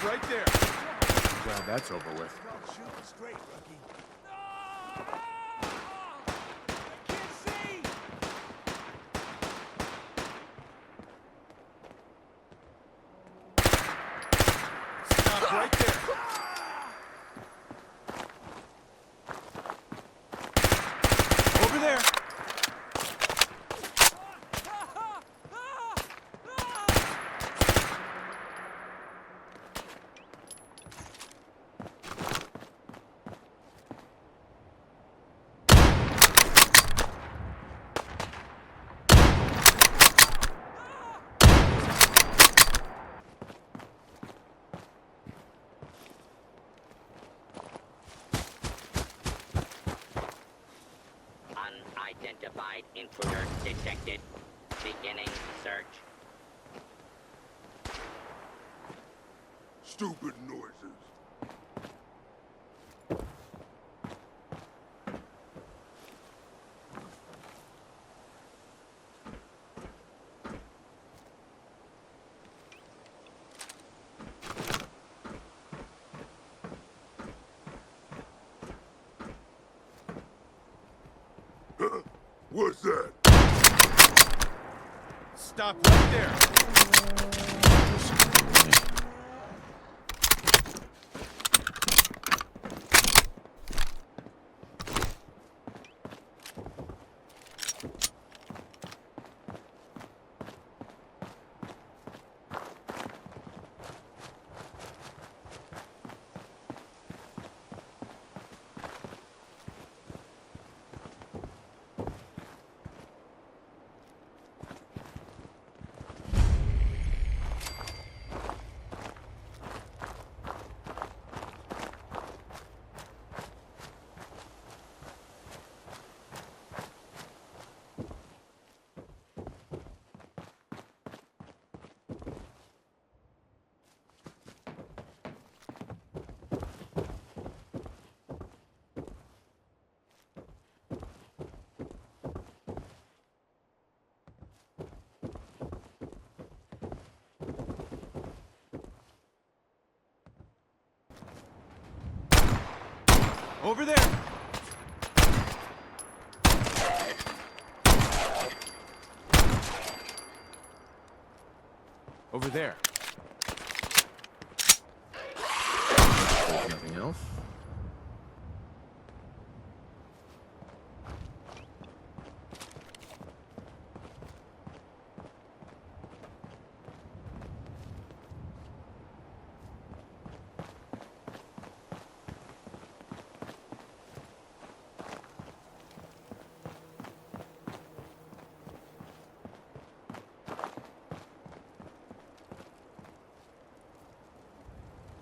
right there. Glad that's over with. Shoot straight, rookie. Stop right there. Over there. Unidentified intruder detected. Beginning search. Stupid noises. What's that? Stop right there. Over there. Over there. Nothing else?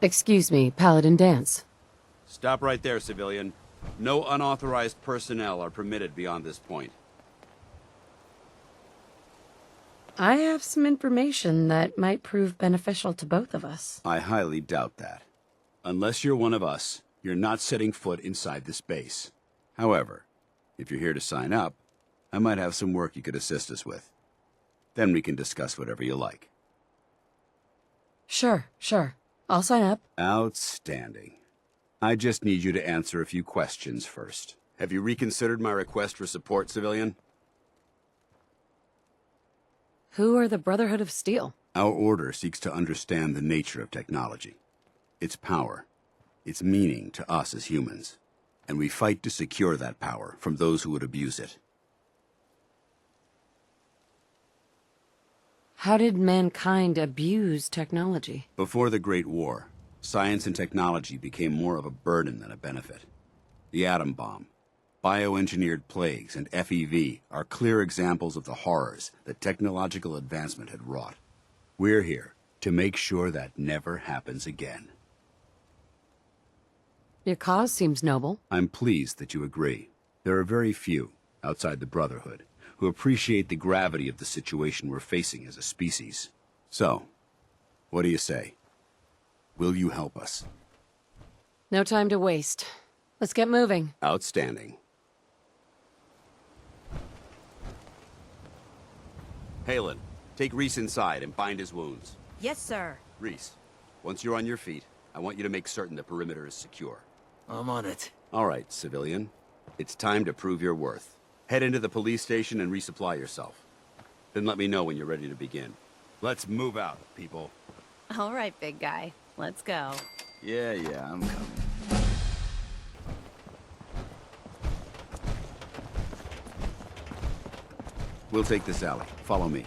Excuse me, Paladin Dance. Stop right there, civilian. No unauthorized personnel are permitted beyond this point. I have some information that might prove beneficial to both of us. I highly doubt that. Unless you're one of us, you're not setting foot inside this base. However, if you're here to sign up, I might have some work you could assist us with. Then we can discuss whatever you like. Sure. I'll sign up. Outstanding. I just need you to answer a few questions first. Have you reconsidered my request for support, civilian? Who are the Brotherhood of Steel? Our order seeks to understand the nature of technology, its power, its meaning to us as humans, and we fight to secure that power from those who would abuse it. How did mankind abuse technology? Before the Great War, science and technology became more of a burden than a benefit. The atom bomb, bioengineered plagues, and FEV are clear examples of the horrors that technological advancement had wrought. We're here to make sure that never happens again. Your cause seems noble. I'm pleased that you agree. There are very few, outside the Brotherhood, who appreciate the gravity of the situation we're facing as a species. So, what do you say? Will you help us? No time to waste. Let's get moving. Outstanding. Halen, take Reese inside and bind his wounds. Yes, sir. Reese, Once you're on your feet, I want you to make certain the perimeter is secure. I'm on it. All right, civilian. It's time to prove your worth. Head into the police station and resupply yourself. Then let me know when you're ready to begin. Let's move out, people. All right, big guy. Let's go. Yeah, I'm coming. We'll take this alley. Follow me.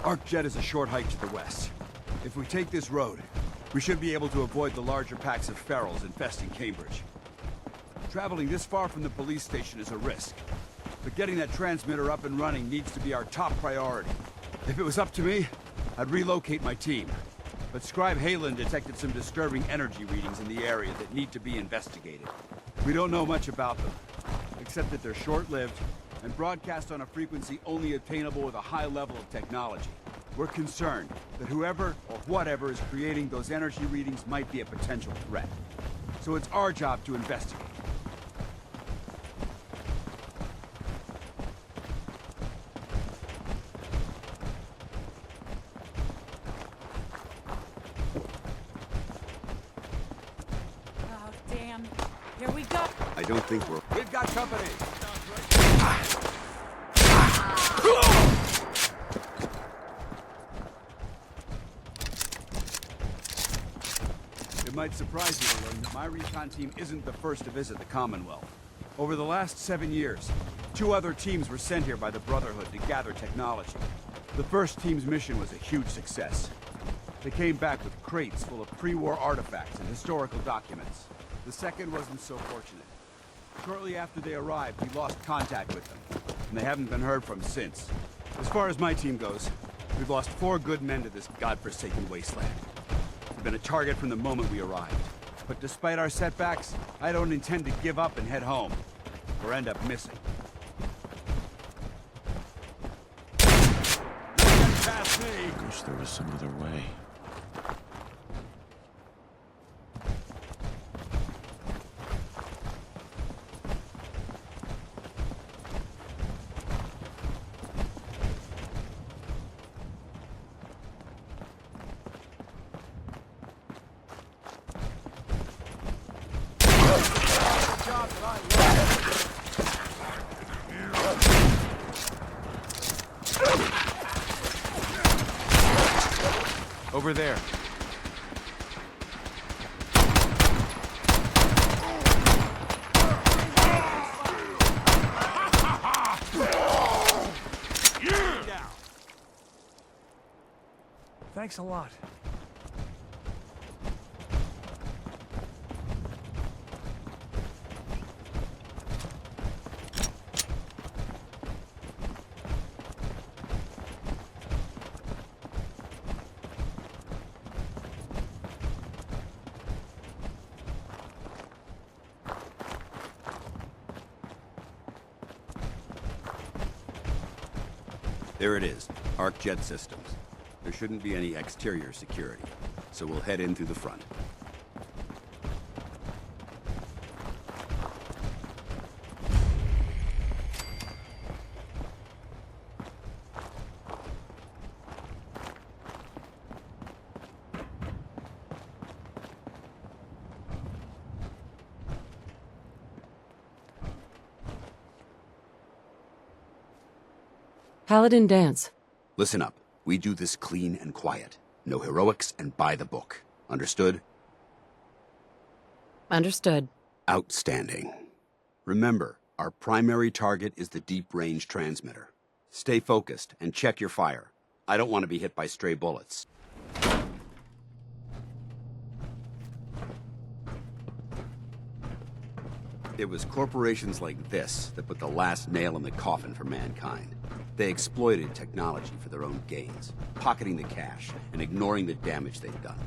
ArcJet is a short hike to the west. If we take this road, we should be able to avoid the larger packs of ferals infesting Cambridge. Traveling this far from the police station is a risk, but getting that transmitter up and running needs to be our top priority. If it was up to me, I'd relocate my team. But Scribe Halen detected some disturbing energy readings in the area that need to be investigated. We don't know much about them, except that they're short-lived and broadcast on a frequency only attainable with a high level of technology. We're concerned that whoever or whatever is creating those energy readings might be a potential threat. So it's our job to investigate. Oh, damn. Here we go. I don't think we're... We've got company! It might surprise you to learn that my recon team isn't the first to visit the Commonwealth. Over the last 7 years, 2 other teams were sent here by the Brotherhood to gather technology. The first team's mission was a huge success. They came back with crates full of pre-war artifacts and historical documents. The second wasn't so fortunate. Shortly after they arrived, we lost contact with them, and they haven't been heard from since. As far as my team goes, we've lost 4 good men to this godforsaken wasteland. We've been a target from the moment we arrived. But despite our setbacks, I don't intend to give up and head home, or end up missing. Past me! Wish there was some other way. Over there. Thanks a lot. There it is, ArcJet Systems. There shouldn't be any exterior security, so we'll head in through the front. Paladin dance. Listen up. We do this clean and quiet. No heroics and by the book. Understood? Understood. Outstanding. Remember, our primary target is the deep-range transmitter. Stay focused and check your fire. I don't want to be hit by stray bullets. It was corporations like this that put the last nail in the coffin for mankind. They exploited technology for their own gains, pocketing the cash and ignoring the damage they'd done.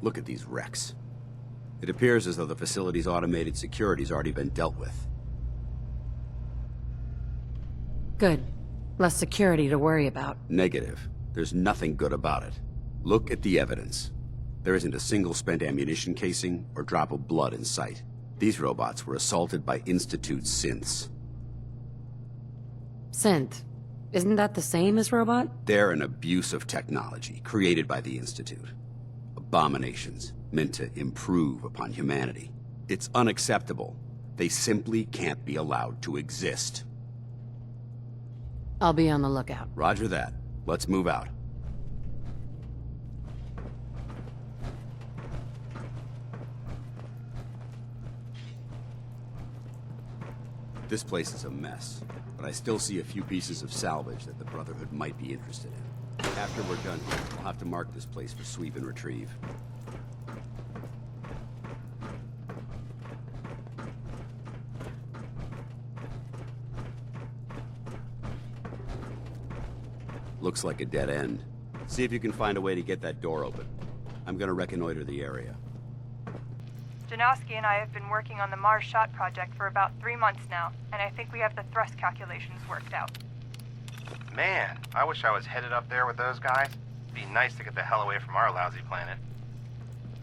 Look at these wrecks. It appears as though the facility's automated security's already been dealt with. Good. Less security to worry about. Negative. There's nothing good about it. Look at the evidence. There isn't a single spent ammunition casing or drop of blood in sight. These robots were assaulted by Institute synths. Synth. Isn't that the same as robot? They're an abuse of technology created by the Institute. Abominations meant to improve upon humanity. It's unacceptable. They simply can't be allowed to exist. I'll be on the lookout. Roger that. Let's move out. This place is a mess, but I still see a few pieces of salvage that the Brotherhood might be interested in. After we're done here, I'll have to mark this place for sweep and retrieve. Looks like a dead end. See if you can find a way to get that door open. I'm gonna reconnoiter the area. Janowski and I have been working on the Mars Shot project for about 3 months now, and I think we have the thrust calculations worked out. Man, I wish I was headed up there with those guys. It'd be nice to get the hell away from our lousy planet.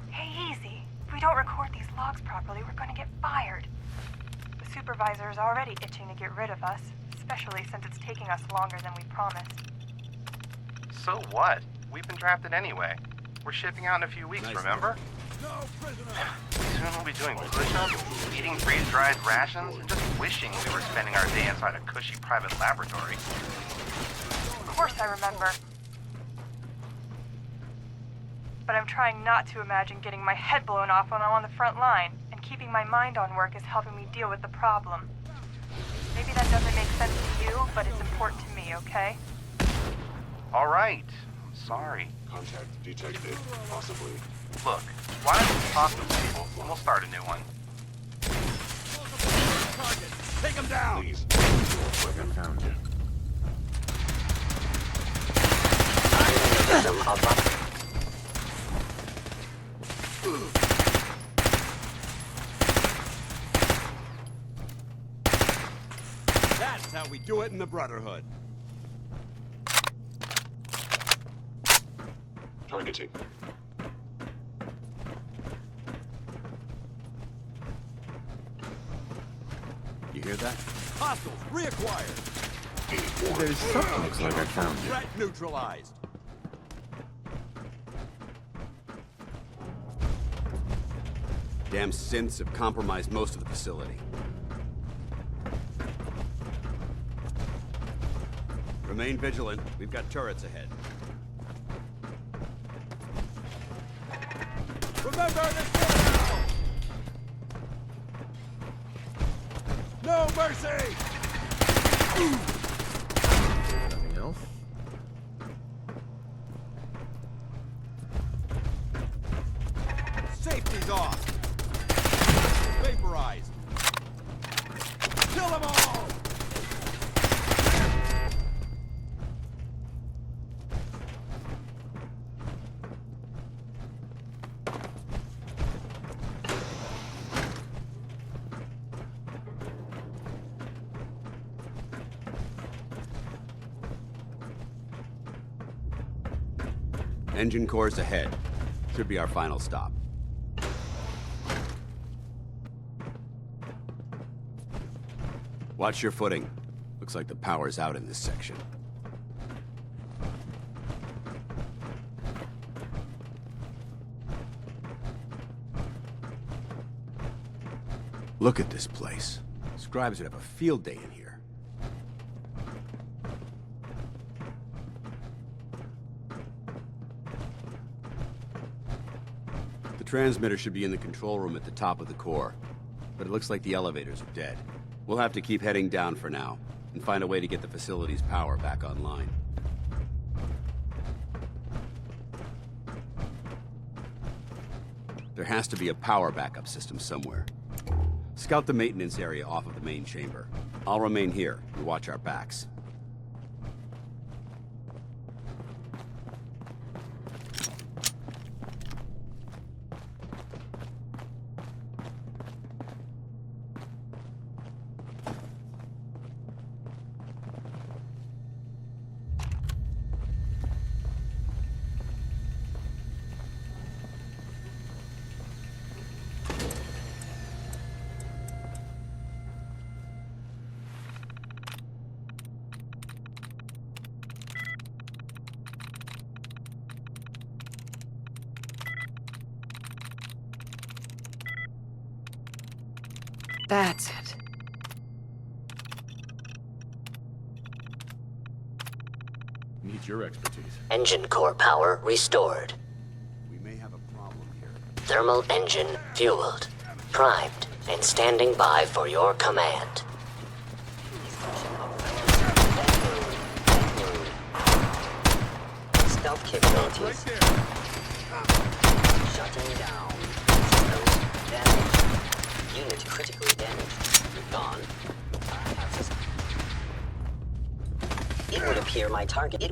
Hey, easy. If we don't record these logs properly, we're gonna get fired. The supervisor is already itching to get rid of us, especially since it's taking us longer than we promised. So what? We've been drafted anyway. We're shipping out in a few weeks, Nice. remember? No prisoner! Soon we'll be doing push-ups, eating freeze-dried rations, and just wishing we were spending our day inside a cushy private laboratory. Of course I remember. But I'm trying not to imagine getting my head blown off when I'm on the front line, and keeping my mind on work is helping me deal with the problem. Maybe that doesn't make sense to you, but it's important to me, okay? All right. I'm sorry. Contact detected, possibly. Look, why don't we talk to people and we'll start a new one? Target! Take him down! Please. Looks like I found you. That's how we do it in the Brotherhood. Targeting. You hear that? Hostiles reacquired. There's something. Looks like I found you. Threat neutralized. Damn synths have compromised most of the facility. Remain vigilant. We've got turrets ahead. Remember this now! No mercy! Nothing else? Safety's off! Vaporized! Kill them all! Engine cores ahead. Should be our final stop. Watch your footing. Looks like the power's out in this section. Look at this place. Scribes would have a field day in here. The transmitter should be in the control room at the top of the core, but it looks like the elevators are dead. We'll have to keep heading down for now, and find a way to get the facility's power back online. There has to be a power backup system somewhere. Scout the maintenance area off of the main chamber. I'll remain here and watch our backs. That's it. Need your expertise. Engine core power restored. We may have a problem here. Thermal engine fueled, primed, and standing by for your command. Stealth capabilities. Shutting down. Systems damaged. Unit critically damaged. Gone. It would appear my target.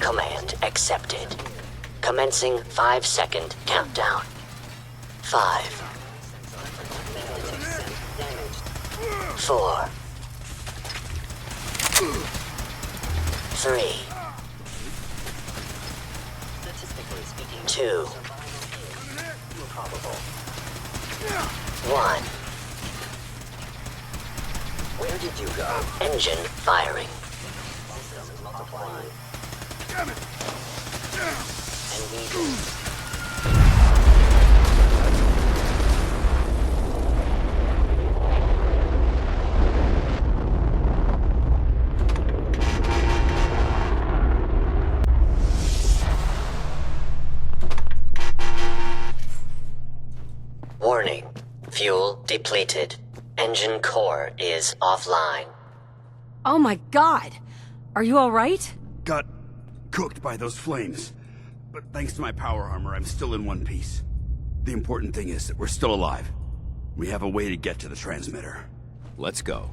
Command accepted. Commencing 5-second countdown. 5. 4. 3. 2. 1. Where did you go? Engine firing. Systems multiplying. Damn it! Engaging. Warning. Fuel depleted. Engine core is offline. Oh my god! Are you alright? Got cooked by those flames. But thanks to my power armor, I'm still in one piece. The important thing is that we're still alive. We have a way to get to the transmitter. Let's go.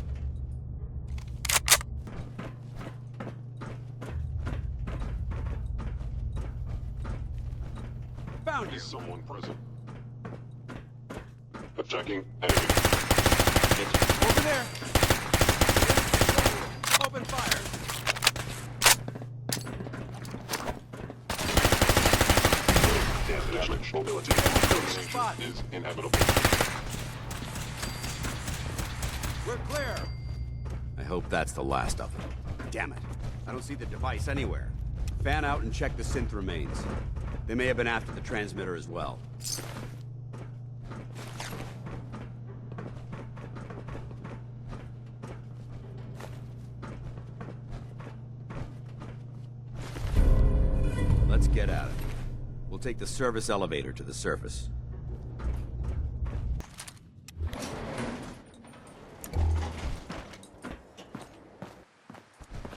Found you. Is someone present? Attacking enemy. Over there. Open fire. Damage mobility. Termination is inevitable. We're clear. I hope that's the last of them. Damn it. I don't see the device anywhere. Fan out and check the synth remains. They may have been after the transmitter as well. Let's get at it. We'll take the service elevator to the surface.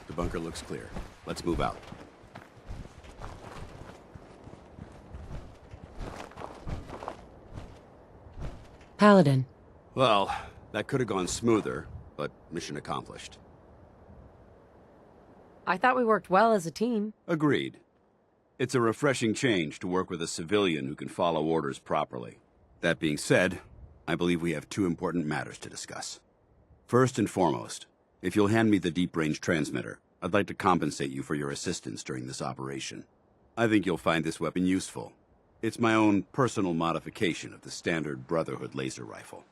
The bunker looks clear. Let's move out. Paladin. Well, that could have gone smoother, but mission accomplished. I thought we worked well as a team. Agreed. It's a refreshing change to work with a civilian who can follow orders properly. That being said, I believe we have two important matters to discuss. First and foremost, if you'll hand me the deep-range transmitter, I'd like to compensate you for your assistance during this operation. I think you'll find this weapon useful. It's my own personal modification of the standard Brotherhood laser rifle.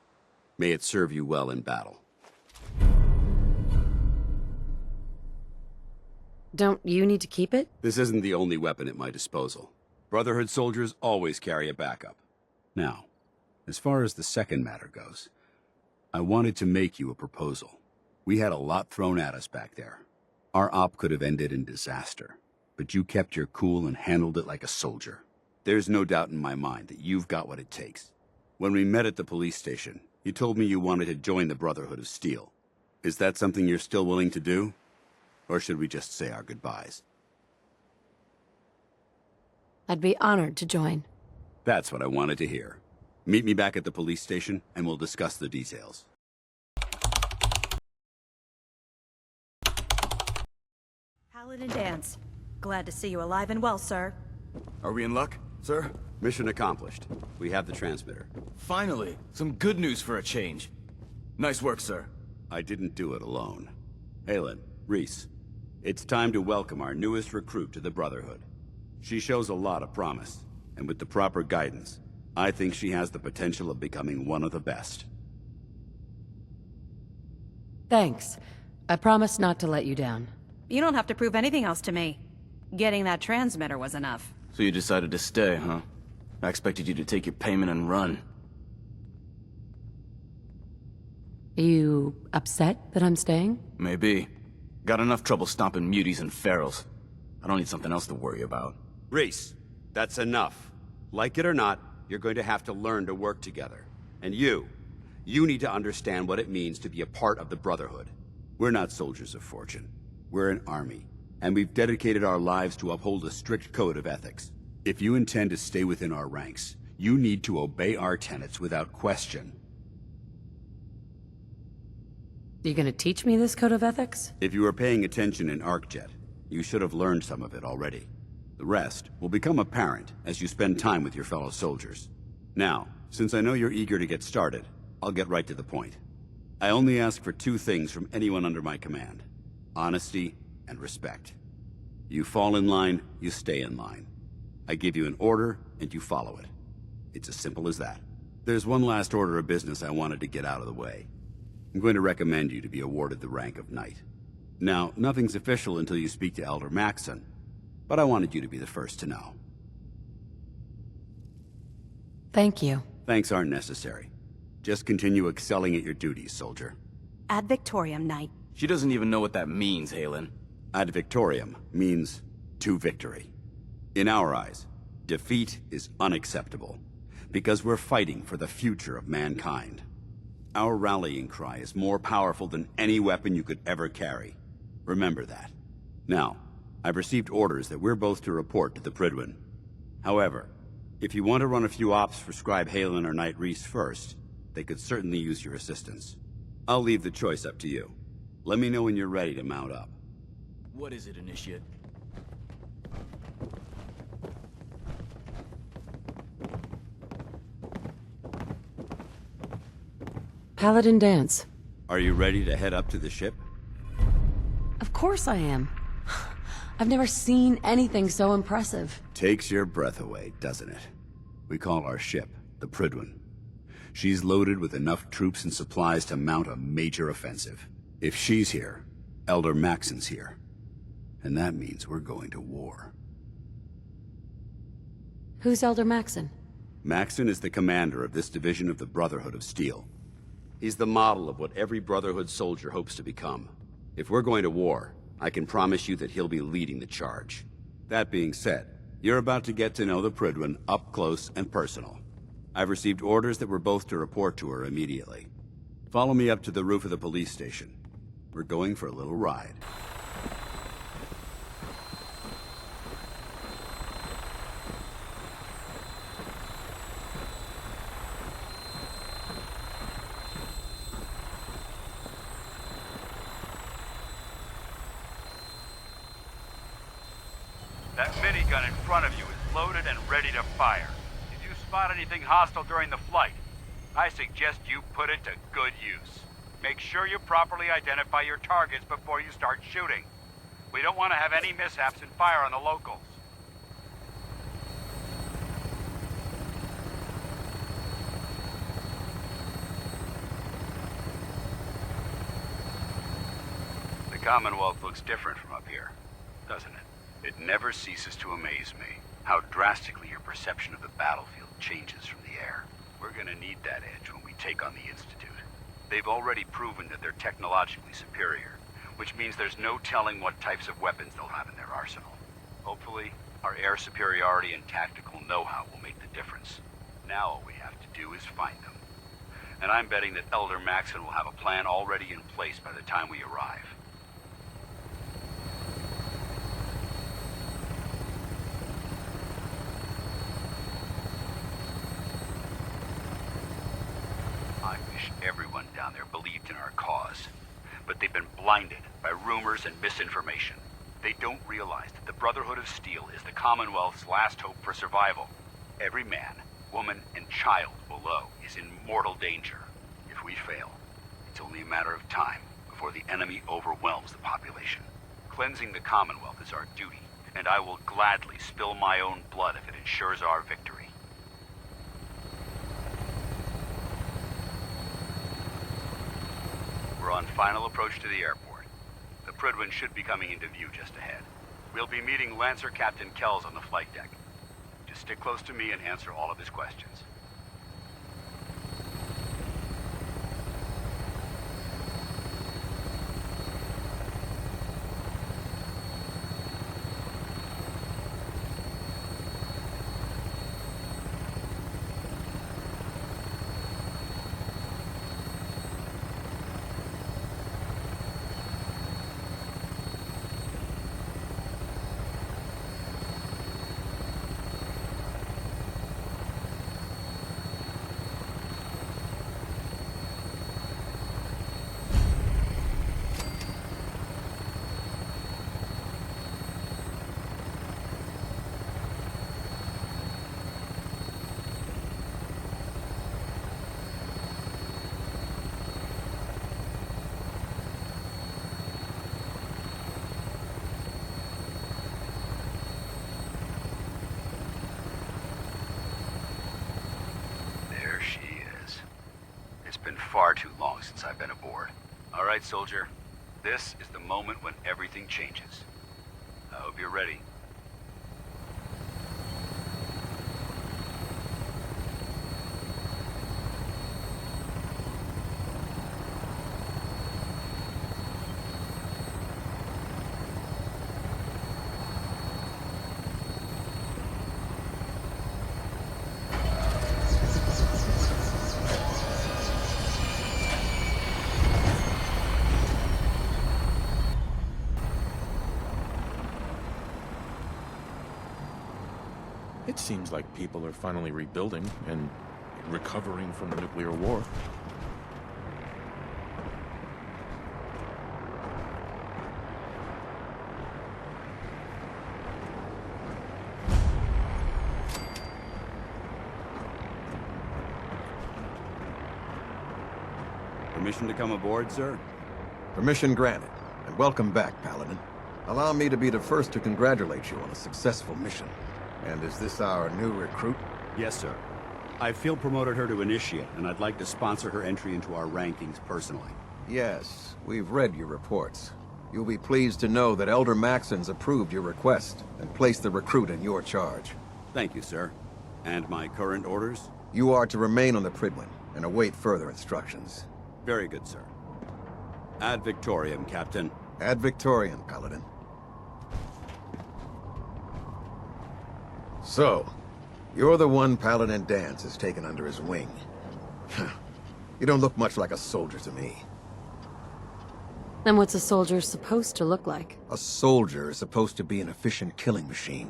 May it serve you well in battle. Don't you need to keep it? This isn't the only weapon at my disposal. Brotherhood soldiers always carry a backup. Now, as far as the second matter goes, I wanted to make you a proposal. We had a lot thrown at us back there. Our op could have ended in disaster, but you kept your cool and handled it like a soldier. There's no doubt in my mind that you've got what it takes. When we met at the police station, you told me you wanted to join the Brotherhood of Steel. Is that something you're still willing to do? Or should we just say our goodbyes? I'd be honored to join. That's what I wanted to hear. Meet me back at the police station, and we'll discuss the details. Paladin Dance. Glad to see you alive and well, sir. Are we in luck, sir? Mission accomplished. We have the transmitter. Finally, some good news for a change. Nice work, sir. I didn't do it alone. Aelin, Reese, it's time to welcome our newest recruit to the Brotherhood. She shows a lot of promise, and with the proper guidance, I think she has the potential of becoming one of the best. Thanks. I promise not to let you down. You don't have to prove anything else to me. Getting that transmitter was enough. So you decided to stay, huh? I expected you to take your payment and run. Are you upset that I'm staying? Maybe. Got enough trouble stomping muties and ferals. I don't need something else to worry about. Reese, that's enough. Like it or not, you're going to have to learn to work together. And you need to understand what it means to be a part of the Brotherhood. We're not soldiers of fortune. We're an army, and we've dedicated our lives to uphold a strict code of ethics. If you intend to stay within our ranks, you need to obey our tenets without question. You gonna teach me this code of ethics? If you were paying attention in ArcJet, you should have learned some of it already. The rest will become apparent as you spend time with your fellow soldiers. Now, since I know you're eager to get started, I'll get right to the point. I only ask for two things from anyone under my command: honesty and respect. You fall in line, you stay in line. I give you an order, and you follow it. It's as simple as that. There's one last order of business I wanted to get out of the way. I'm going to recommend you to be awarded the rank of Knight. Now, nothing's official until you speak to Elder Maxson, but I wanted you to be the first to know. Thank you. Thanks aren't necessary. Just continue excelling at your duties, soldier. Ad Victoriam, Knight. She doesn't even know what that means, Halen. Ad Victoriam means to victory. In our eyes, defeat is unacceptable, because we're fighting for the future of mankind. Our rallying cry is more powerful than any weapon you could ever carry. Remember that. Now, I've received orders that we're both to report to the Prydwen. However, if you want to run a few ops for Scribe Halen or Knight Reese first, they could certainly use your assistance. I'll leave the choice up to you. Let me know when you're ready to mount up. What is it, Initiate? Paladin dance. Are you ready to head up to the ship? Of course I am. I've never seen anything so impressive. Takes your breath away, doesn't it? We call our ship the Prydwen. She's loaded with enough troops and supplies to mount a major offensive. If she's here, Elder Maxson's here. And that means we're going to war. Who's Elder Maxson? Maxson is the commander of this division of the Brotherhood of Steel. He's the model of what every Brotherhood soldier hopes to become. If we're going to war, I can promise you that he'll be leading the charge. That being said, you're about to get to know the Prydwen up close and personal. I've received orders that we're both to report to her immediately. Follow me up to the roof of the police station. We're going for a little ride. That minigun in front of you is loaded and ready to fire. If you spot anything hostile during the flight, I suggest you put it to good use. Make sure you properly identify your targets before you start shooting. We don't want to have any mishaps and fire on the locals. The Commonwealth looks different from up here, doesn't it? It never ceases to amaze me how drastically your perception of the battlefield changes from the air. We're gonna need that edge when we take on the Institute. They've already proven that they're technologically superior, which means there's no telling what types of weapons they'll have in their arsenal. Hopefully, our air superiority and tactical know-how will make the difference. Now all we have to do is find them. And I'm betting that Elder Maxson will have a plan already in place by the time we arrive. I wish everyone down there believed in our cause. But they've been blinded by rumors and misinformation. They don't realize that the Brotherhood of Steel is the Commonwealth's last hope for survival. Every man, woman, and child below is in mortal danger. If we fail, it's only a matter of time before the enemy overwhelms the population. Cleansing the Commonwealth is our duty, and I will gladly spill my own blood if it ensures our victory. We're on final approach to the airport. The Prydwen should be coming into view just ahead. We'll be meeting Lancer Captain Kells on the flight deck. Just stick close to me and answer all of his questions. been far too long since I've been aboard. All right, soldier. This is the moment when everything changes. I hope you're ready. It seems like people are finally rebuilding and recovering from the nuclear war. Permission to come aboard, sir? Permission granted, and welcome back, Paladin. Allow me to be the first to congratulate you on a successful mission. And is this our new recruit? Yes, sir. I feel promoted her to initiate, and I'd like to sponsor her entry into our rankings personally. Yes, we've read your reports. You'll be pleased to know that Elder Maxon's approved your request and placed the recruit in your charge. Thank you, sir. And my current orders? You are to remain on the Pridwin and await further instructions. Very good, sir. Ad Victoriam, Captain. Ad Victoriam, Paladin. So, you're the one Paladin Danse has taken under his wing. You don't look much like a soldier to me. Then what's a soldier supposed to look like? A soldier is supposed to be an efficient killing machine.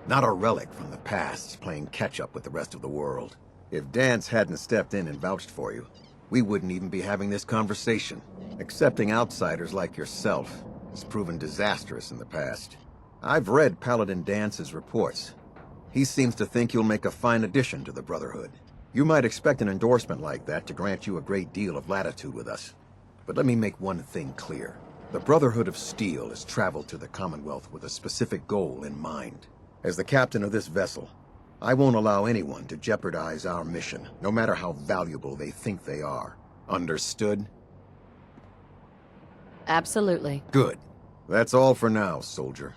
Not a relic from the past, playing catch-up with the rest of the world. If Danse hadn't stepped in and vouched for you, we wouldn't even be having this conversation. Accepting outsiders like yourself has proven disastrous in the past. I've read Paladin Dance's reports. He seems to think you'll make a fine addition to the Brotherhood. You might expect an endorsement like that to grant you a great deal of latitude with us. But let me make one thing clear. The Brotherhood of Steel has traveled to the Commonwealth with a specific goal in mind. As the captain of this vessel, I won't allow anyone to jeopardize our mission, no matter how valuable they think they are. Understood? Absolutely. Good. That's all for now, soldier.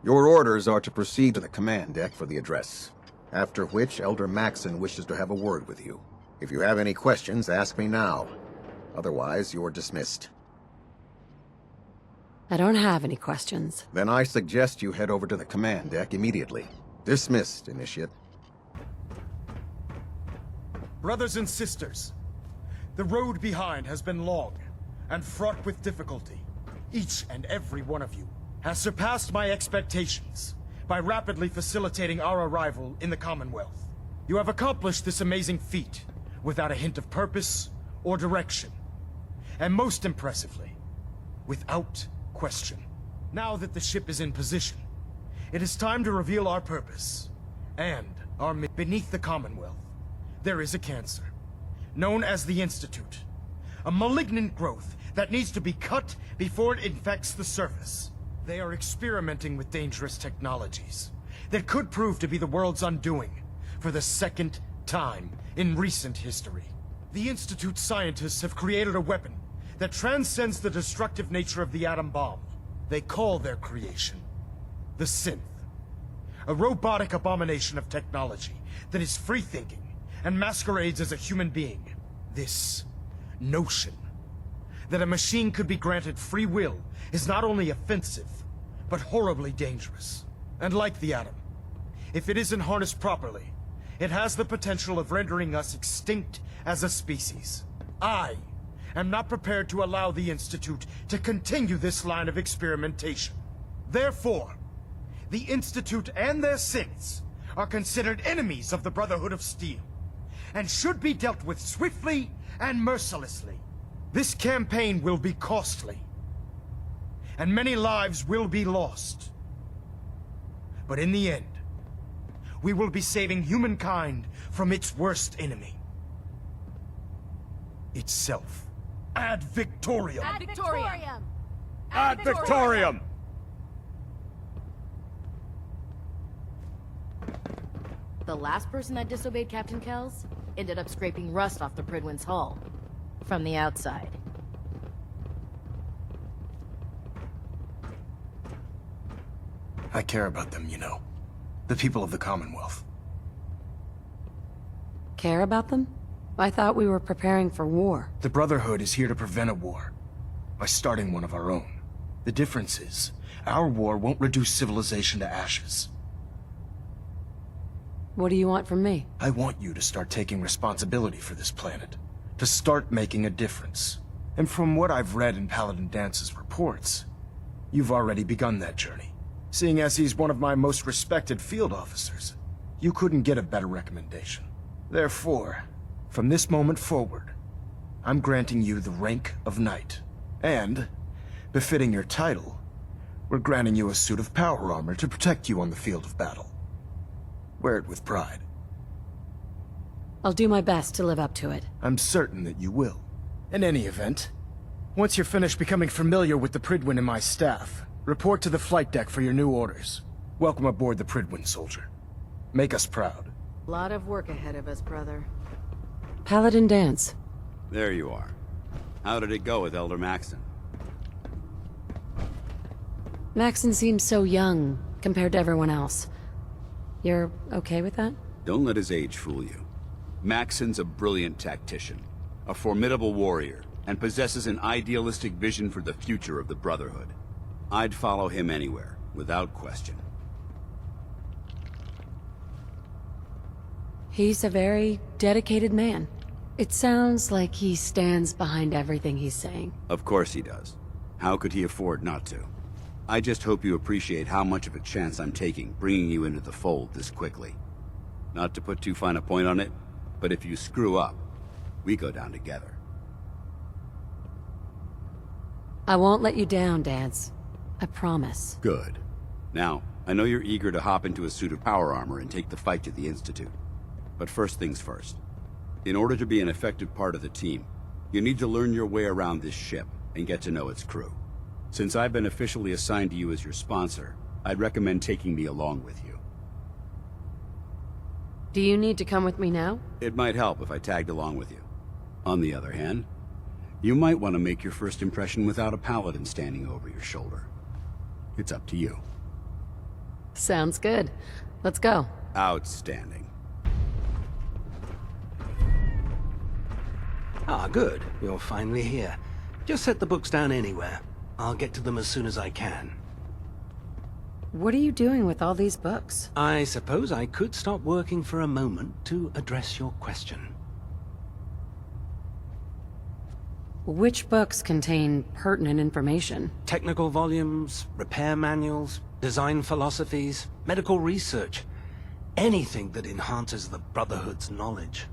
Your orders are to proceed to the command deck for the address, after which Elder Maxon wishes to have a word with you. If you have any questions, ask me now. Otherwise, you're dismissed. I don't have any questions. Then I suggest you head over to the command deck immediately. Dismissed, Initiate. Brothers and sisters, the road behind has been long and fraught with difficulty. Each and every one of you has surpassed my expectations by rapidly facilitating our arrival in the Commonwealth. You have accomplished this amazing feat without a hint of purpose or direction. And most impressively, without question. Now that the ship is in position, it is time to reveal our purpose and our mission. Beneath the Commonwealth, there is a cancer, known as the Institute. A malignant growth that needs to be cut before it infects the surface. They are experimenting with dangerous technologies that could prove to be the world's undoing for the second time in recent history. The Institute's scientists have created a weapon that transcends the destructive nature of the atom bomb. They call their creation the Synth, a robotic abomination of technology that is free-thinking and masquerades as a human being. This notion that a machine could be granted free will is not only offensive, but horribly dangerous. And like the atom, if it isn't harnessed properly, it has the potential of rendering us extinct as a species. I am not prepared to allow the Institute to continue this line of experimentation. Therefore, the Institute and their synths are considered enemies of the Brotherhood of Steel, and should be dealt with swiftly and mercilessly. This campaign will be costly, and many lives will be lost. But in the end, we will be saving humankind from its worst enemy. Itself. Ad Victoriam! Ad Victoriam! Ad Victoriam! The last person that disobeyed Captain Kells ended up scraping rust off the Pridwin's hull. from the outside. I care about them, you know. The people of the Commonwealth. Care about them? I thought we were preparing for war. The Brotherhood is here to prevent a war, by starting one of our own. The difference is, our war won't reduce civilization to ashes. What do you want from me? I want you to start taking responsibility for this planet. To start making a difference. And from what I've read in Paladin Dance's reports, you've already begun that journey. Seeing as he's one of my most respected field officers, you couldn't get a better recommendation. Therefore, from this moment forward, I'm granting you the rank of Knight. And, befitting your title, we're granting you a suit of power armor to protect you on the field of battle. Wear it with pride. I'll do my best to live up to it. I'm certain that you will. In any event, once you're finished becoming familiar with the Pridwin and my staff, report to the flight deck for your new orders. Welcome aboard the Pridwin, soldier. Make us proud. A lot of work ahead of us, brother. Paladin Dance. There you are. How did it go with Elder Maxon? Maxon seems so young compared to everyone else. You're okay with that? Don't let his age fool you. Maxon's a brilliant tactician, a formidable warrior, and possesses an idealistic vision for the future of the Brotherhood. I'd follow him anywhere, without question. He's a very dedicated man. It sounds like he stands behind everything he's saying. Of course he does. How could he afford not to? I just hope you appreciate how much of a chance I'm taking, bringing you into the fold this quickly. Not to put too fine a point on it, but if you screw up, we go down together. I won't let you down, Dance. I promise. Good. Now, I know you're eager to hop into a suit of power armor and take the fight to the Institute. But first things first. In order to be an effective part of the team, you need to learn your way around this ship and get to know its crew. Since I've been officially assigned to you as your sponsor, I'd recommend taking me along with you. Do you need to come with me now? It might help if I tagged along with you. On the other hand, you might want to make your first impression without a paladin standing over your shoulder. It's up to you. Sounds good. Let's go. Outstanding. Ah, good. You're finally here. Just set the books down anywhere. I'll get to them as soon as I can. What are you doing with all these books? I suppose I could stop working for a moment to address your question. Which books contain pertinent information? Technical volumes, repair manuals, design philosophies, medical research. Anything that enhances the Brotherhood's knowledge.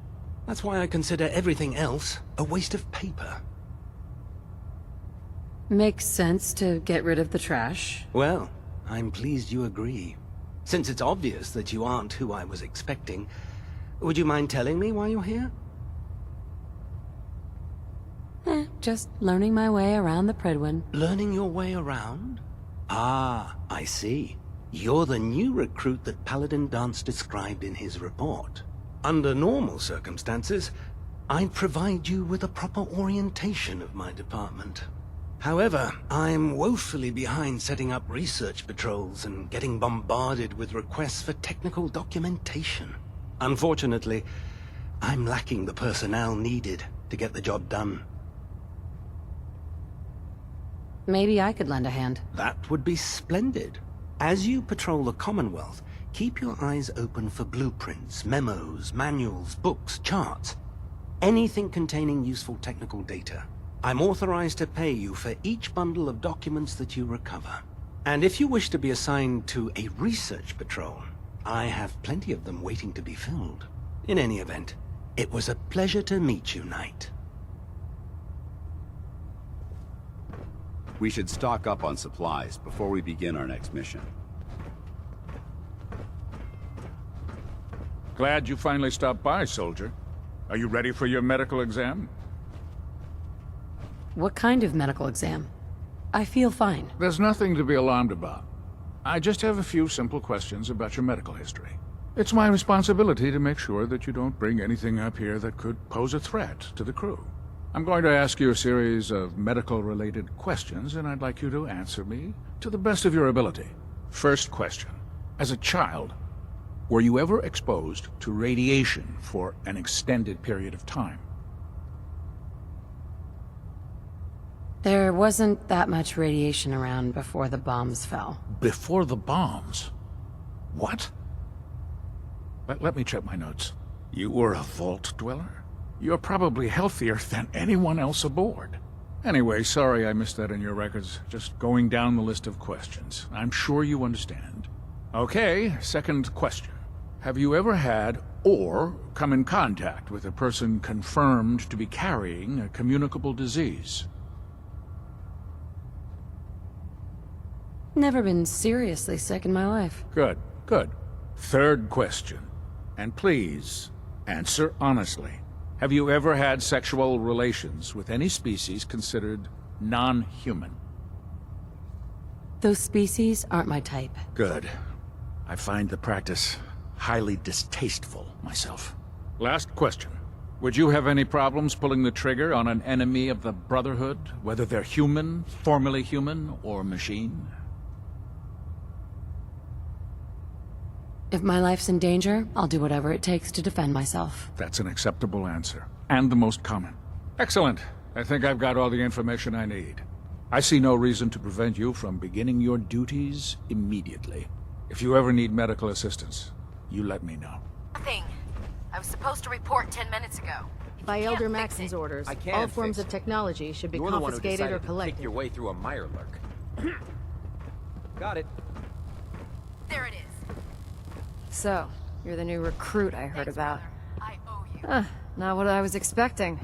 That's why I consider everything else a waste of paper. Makes sense to get rid of the trash. Well, I'm pleased you agree. Since it's obvious that you aren't who I was expecting, would you mind telling me why you're here? Just learning my way around the Pridwin. Learning your way around? Ah, I see. You're the new recruit that Paladin Dance described in his report. Under normal circumstances, I'd provide you with a proper orientation of my department. However, I'm woefully behind setting up research patrols and getting bombarded with requests for technical documentation. Unfortunately, I'm lacking the personnel needed to get the job done. Maybe I could lend a hand. That would be splendid. As you patrol the Commonwealth, keep your eyes open for blueprints, memos, manuals, books, charts. Anything containing useful technical data. I'm authorized to pay you for each bundle of documents that you recover. And if you wish to be assigned to a research patrol, I have plenty of them waiting to be filled. In any event, it was a pleasure to meet you, Knight. We should stock up on supplies before we begin our next mission. Glad you finally stopped by, soldier. Are you ready for your medical exam? What kind of medical exam? I feel fine. There's nothing to be alarmed about. I just have a few simple questions about your medical history. It's my responsibility to make sure that you don't bring anything up here that could pose a threat to the crew. I'm going to ask you a series of medical-related questions, and I'd like you to answer me to the best of your ability. First question. As a child, were you ever exposed to radiation for an extended period of time? There wasn't that much radiation around before the bombs fell. Before the bombs? What? Let me check my notes. You were a vault dweller? You're probably healthier than anyone else aboard. Anyway, sorry I missed that in your records. Just going down the list of questions. I'm sure you understand. Okay, second question. Have you ever had or come in contact with a person confirmed to be carrying a communicable disease? Never been seriously sick in my life. Good, good. Third question. And please, answer honestly. Have you ever had sexual relations with any species considered non-human? Those species aren't my type. Good. I find the practice highly distasteful myself. Last question. Would you have any problems pulling the trigger on an enemy of the Brotherhood, whether they're human, formerly human, or machine? If my life's in danger, I'll do whatever it takes to defend myself. That's an acceptable answer, and the most common. Excellent. I think I've got all the information I need. I see no reason to prevent you from beginning your duties immediately. If you ever need medical assistance, you let me know. Nothing. I was supposed to report 10 minutes ago. By Elder Maxon's orders, all forms of technology should be confiscated or collected. Take your way through a Mirelurk. Got it. There it is. So, you're the new recruit I heard about. I owe you. Not what I was expecting.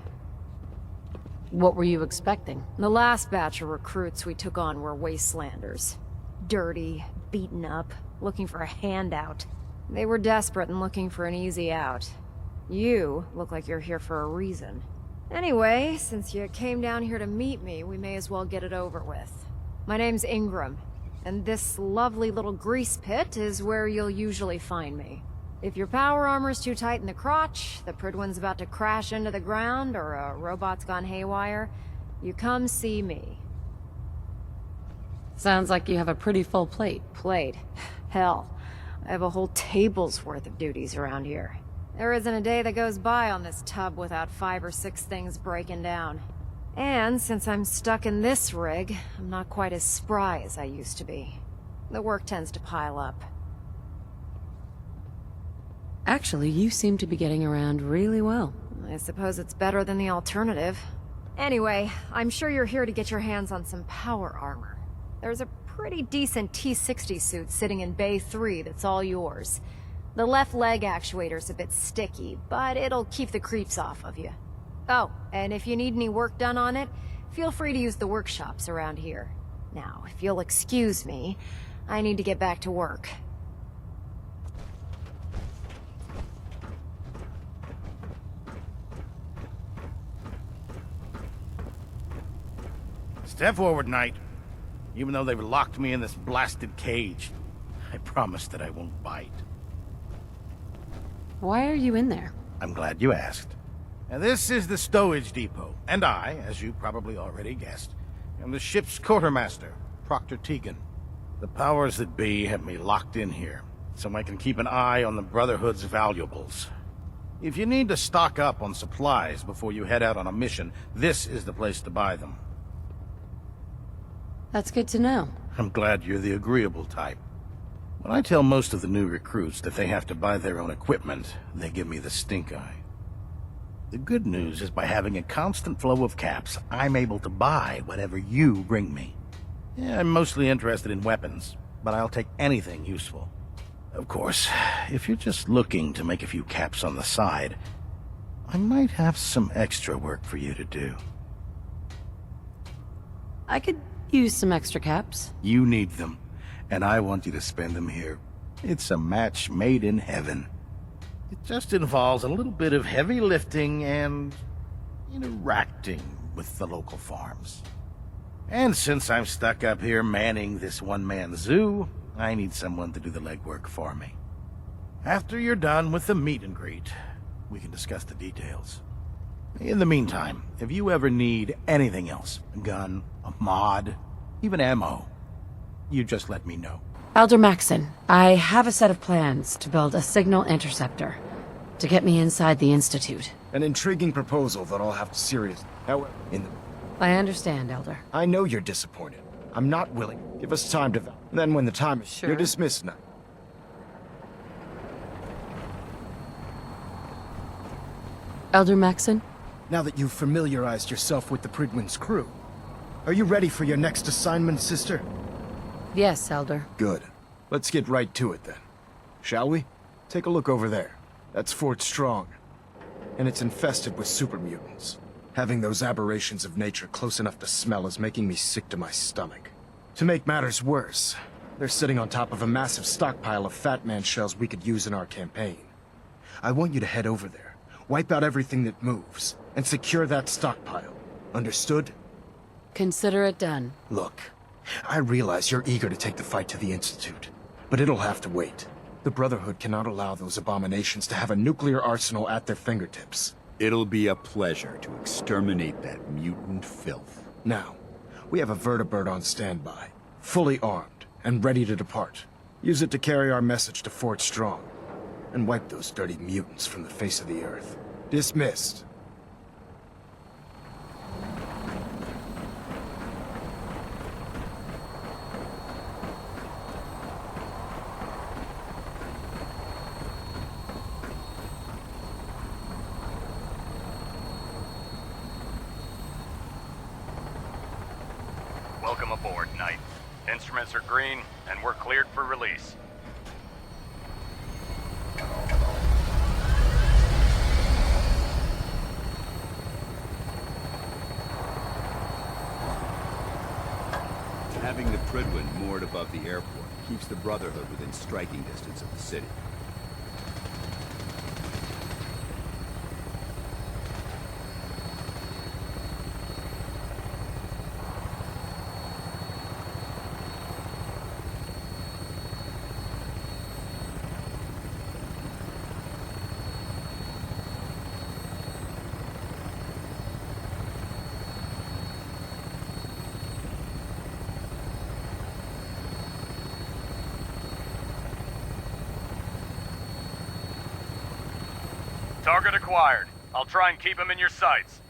What were you expecting? The last batch of recruits we took on were wastelanders. Dirty, beaten up, looking for a handout. They were desperate and looking for an easy out. You look like you're here for a reason. Anyway, since you came down here to meet me, we may as well get it over with. My name's Ingram. And this lovely little grease pit is where you'll usually find me. If your power armor's too tight in the crotch, the Pridwin's about to crash into the ground, or a robot's gone haywire, you come see me. Sounds like you have a pretty full plate. Plate? Hell, I have a whole table's worth of duties around here. There isn't a day that goes by on this tub without 5 or 6 things breaking down. And since I'm stuck in this rig, I'm not quite as spry as I used to be. The work tends to pile up. Actually, you seem to be getting around really well. I suppose it's better than the alternative. Anyway, I'm sure you're here to get your hands on some power armor. There's a pretty decent T-60 suit sitting in Bay 3 that's all yours. The left leg actuator's a bit sticky, but it'll keep the creeps off of you. Oh, and if you need any work done on it, feel free to use the workshops around here. Now, if you'll excuse me, I need to get back to work. Step forward, Knight. Even though they've locked me in this blasted cage, I promise that I won't bite. Why are you in there? I'm glad you asked. Now, this is the stowage depot, and I, as you probably already guessed, am the ship's quartermaster, Proctor Tegan. The powers that be have me locked in here, so I can keep an eye on the Brotherhood's valuables. If you need to stock up on supplies before you head out on a mission, this is the place to buy them. That's good to know. I'm glad you're the agreeable type. When I tell most of the new recruits that they have to buy their own equipment, they give me the stink eye. The good news is by having a constant flow of caps, I'm able to buy whatever you bring me. Yeah, I'm mostly interested in weapons, but I'll take anything useful. Of course, if you're just looking to make a few caps on the side, I might have some extra work for you to do. I could use some extra caps. You need them, and I want you to spend them here. It's a match made in heaven. It just involves a little bit of heavy lifting and interacting with the local farms. And since I'm stuck up here manning this one-man zoo, I need someone to do the legwork for me. After you're done with the meet and greet, we can discuss the details. In the meantime, if you ever need anything else, a gun, a mod, even ammo, you just let me know. Elder Maxon, I have a set of plans to build a signal interceptor to get me inside the Institute. An intriguing proposal that I'll have to seriously. However, I understand, Elder. I know you're disappointed. I'm not willing. Give us time to... Then when the time is... Sure. You're dismissed now. Elder Maxon? Now that you've familiarized yourself with the Prydwen's crew, are you ready for your next assignment, sister? Yes, Elder. Good. Let's get right to it then. Shall we? Take a look over there. That's Fort Strong. And it's infested with super mutants. Having those aberrations of nature close enough to smell is making me sick to my stomach. To make matters worse, they're sitting on top of a massive stockpile of Fat Man shells we could use in our campaign. I want you to head over there, wipe out everything that moves, and secure that stockpile. Understood? Consider it done. Look, I realize you're eager to take the fight to the Institute, but it'll have to wait. The Brotherhood cannot allow those abominations to have a nuclear arsenal at their fingertips. It'll be a pleasure to exterminate that mutant filth. Now, we have a vertibird on standby, fully armed and ready to depart. Use it to carry our message to Fort Strong, and wipe those dirty mutants from the face of the earth. Dismissed. Welcome aboard, Knight. Instruments are green, and we're cleared for release. Having the Prydwen moored above the airport keeps the Brotherhood within striking distance of the city. Target acquired. I'll try and keep him in your sights.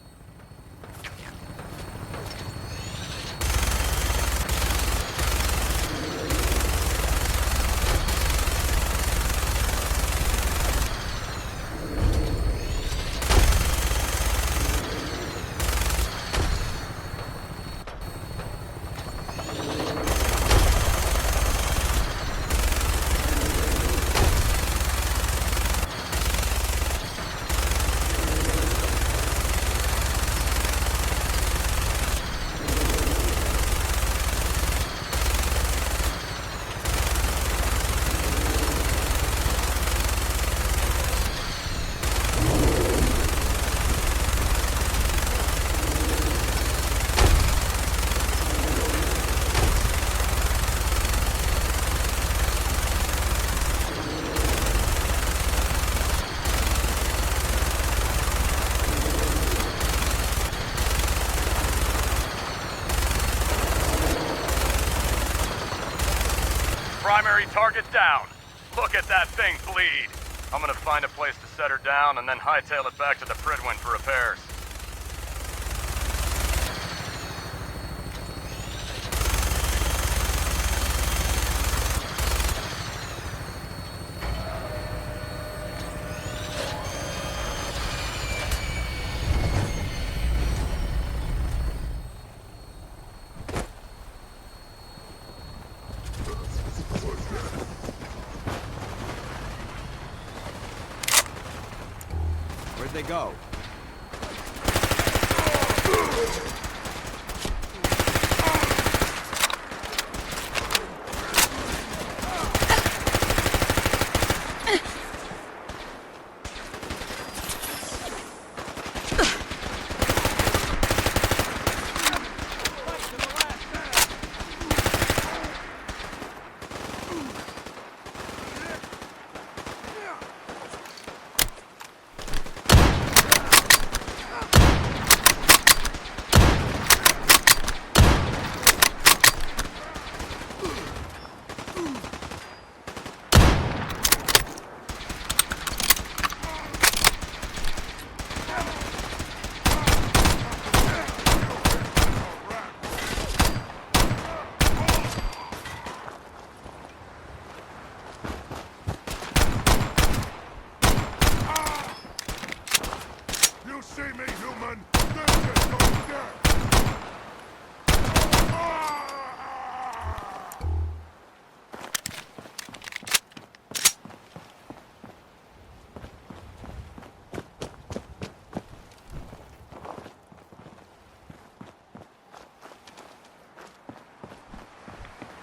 Primary target down. Look at that thing bleed. I'm gonna find a place to set her down and then hightail it back to the Prydwen for repairs. Where'd they go?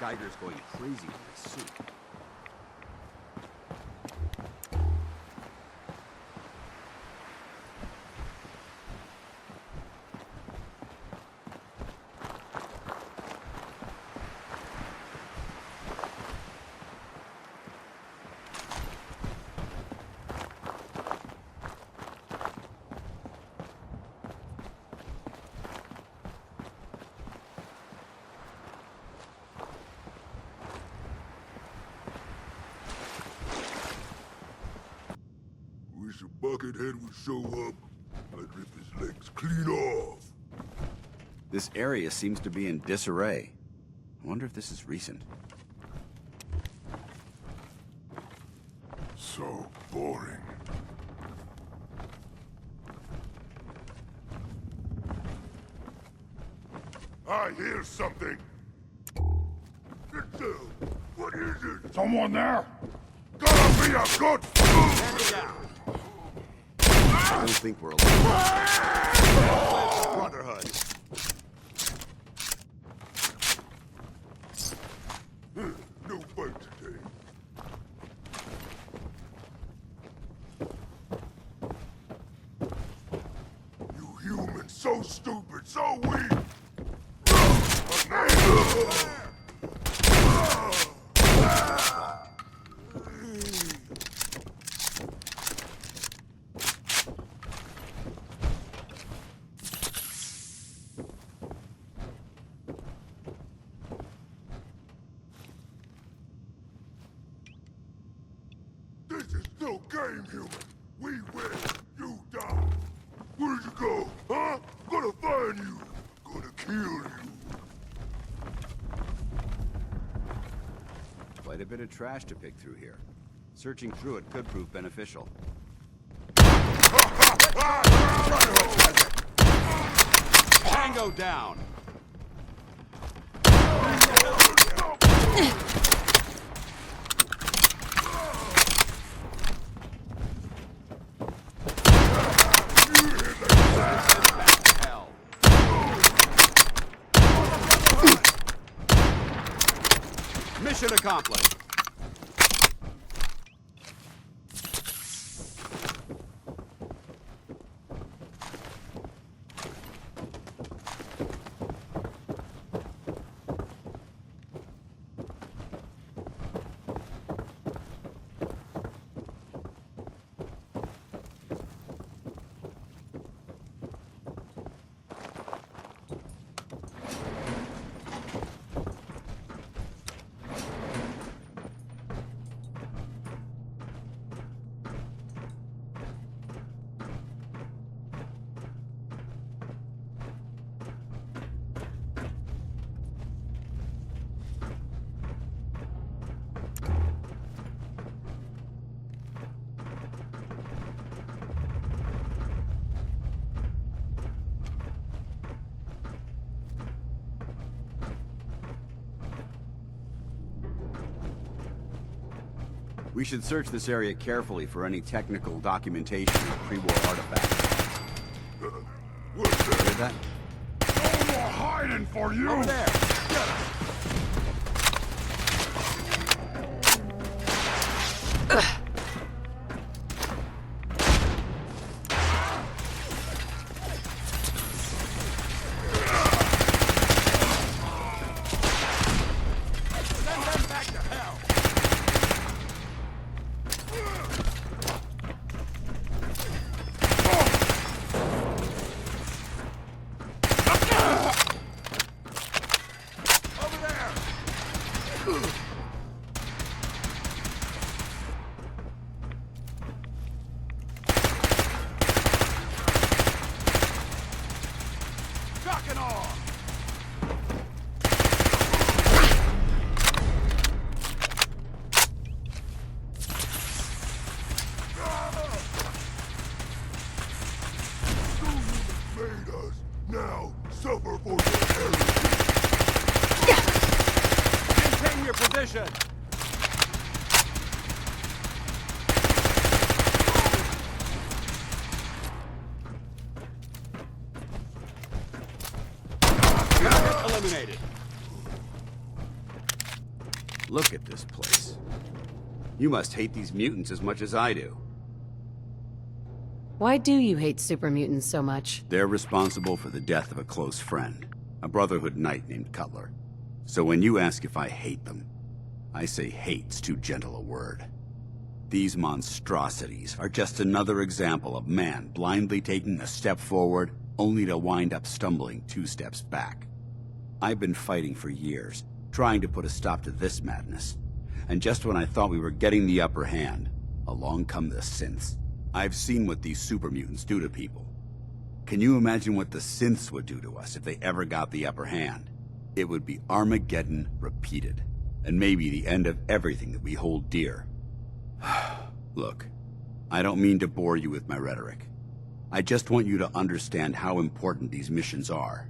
Geiger's going crazy in my suit. Wish a buckethead would show up. I'd rip his legs clean off. This area seems to be in disarray. I wonder if this is recent. So boring. I hear something. What is it? Someone there? Gotta be a good I don't think we're alone. Brotherhood. No fight today. You humans, so stupid, so weak. This is no game, human. We win, you die. Where'd you go, huh? Gonna find you. Gonna kill you. Quite a bit of trash to pick through here. Searching through it could prove beneficial. Tango down! Mission accomplished. We should search this area carefully for any technical documentation of pre-war artifacts. Hear that? No more hiding for you! Over there! Get him! Now, suffer for your Maintain your position! Target eliminated. Look at this place. You must hate these mutants as much as I do. Why do you hate super mutants so much? They're responsible for the death of a close friend, a Brotherhood knight named Cutler. So when you ask if I hate them, I say hate's too gentle a word. These monstrosities are just another example of man blindly taking a step forward, only to wind up stumbling 2 steps back. I've been fighting for years, trying to put a stop to this madness. And just when I thought we were getting the upper hand, along come the synths. I've seen what these super mutants do to people. Can you imagine what the synths would do to us if they ever got the upper hand? It would be Armageddon repeated, and maybe the end of everything that we hold dear. Look, I don't mean to bore you with my rhetoric. I just want you to understand how important these missions are.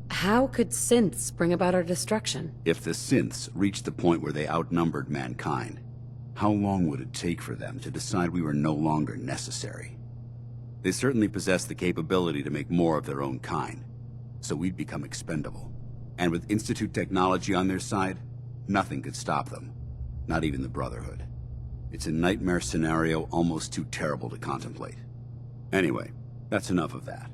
How could synths bring about our destruction? If the synths reached the point where they outnumbered mankind, how long would it take for them to decide we were no longer necessary? They certainly possess the capability to make more of their own kind, so we'd become expendable. And with Institute technology on their side, nothing could stop them. Not even the Brotherhood. It's a nightmare scenario almost too terrible to contemplate. Anyway, that's enough of that.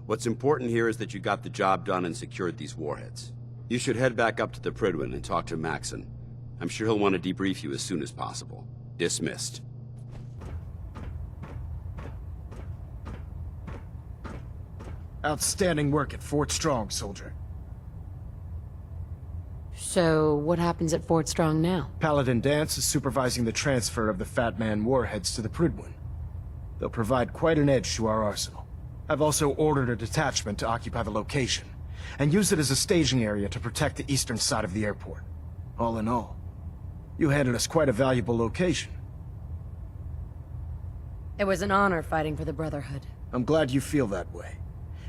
What's important here is that you got the job done and secured these warheads. You should head back up to the Prydwen and talk to Maxon. I'm sure he'll want to debrief you as soon as possible. Dismissed. Outstanding work at Fort Strong, soldier. So, what happens at Fort Strong now? Paladin Danse is supervising the transfer of the Fat Man warheads to the Prydwen. They'll provide quite an edge to our arsenal. I've also ordered a detachment to occupy the location, and use it as a staging area to protect the eastern side of the airport. All in all, you handed us quite a valuable location. It was an honor fighting for the Brotherhood. I'm glad you feel that way,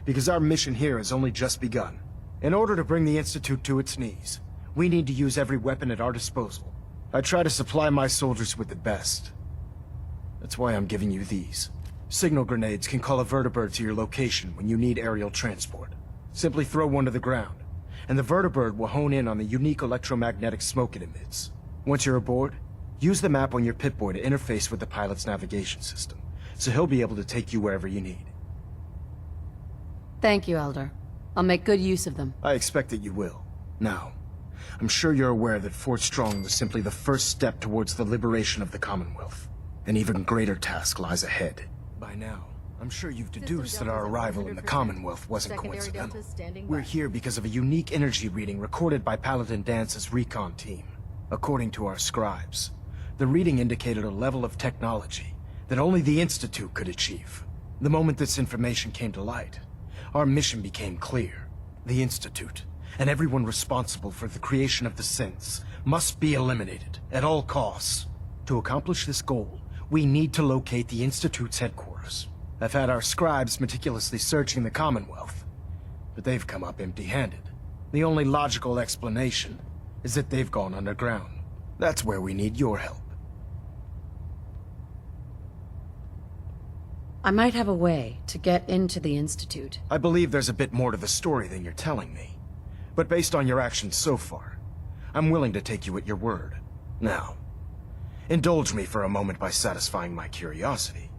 because our mission here has only just begun. In order to bring the Institute to its knees, we need to use every weapon at our disposal. I try to supply my soldiers with the best. That's why I'm giving you these. Signal grenades can call a vertibird to your location when you need aerial transport. Simply throw one to the ground, and the vertibird will hone in on the unique electromagnetic smoke it emits. Once you're aboard, use the map on your Pip-Boy to interface with the pilot's navigation system, so he'll be able to take you wherever you need. Thank you, Elder. I'll make good use of them. I expect that you will. Now, I'm sure you're aware that Fort Strong was simply the first step towards the liberation of the Commonwealth. An even greater task lies ahead. By now, I'm sure you've deduced that our arrival in the Commonwealth wasn't coincidental. We're here because of a unique energy reading recorded by Paladin Dance's recon team. According to our scribes, the reading indicated a level of technology that only the Institute could achieve. The moment this information came to light, our mission became clear. The Institute, and everyone responsible for the creation of the synths, must be eliminated at all costs. To accomplish this goal, we need to locate the Institute's headquarters. I've had our scribes meticulously searching the Commonwealth, but they've come up empty-handed. The only logical explanation is that they've gone underground. That's where we need your help. I might have a way to get into the Institute. I believe there's a bit more to the story than you're telling me. But based on your actions so far, I'm willing to take you at your word. Now, indulge me for a moment by satisfying my curiosity.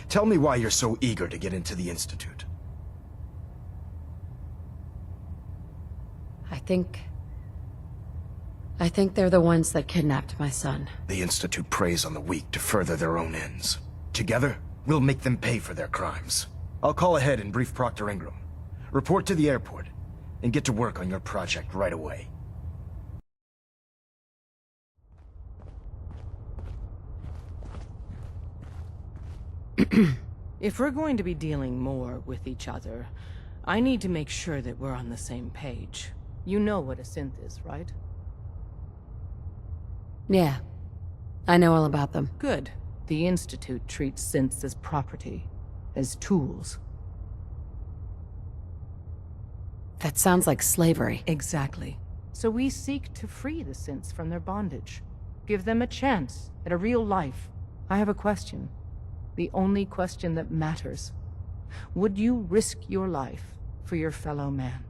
Tell me why you're so eager to get into the Institute. I think they're the ones that kidnapped my son. The Institute preys on the weak to further their own ends. Together, we'll make them pay for their crimes. I'll call ahead and brief Proctor Ingram. Report to the airport, and get to work on your project right away. If we're going to be dealing more with each other, I need to make sure that we're on the same page. You know what a synth is, right? Yeah. I know all about them. Good. The Institute treats synths as property, as tools. That sounds like slavery. Exactly. So we seek to free the synths from their bondage. Give them a chance at a real life. I have a question. The only question that matters. Would you risk your life for your fellow man?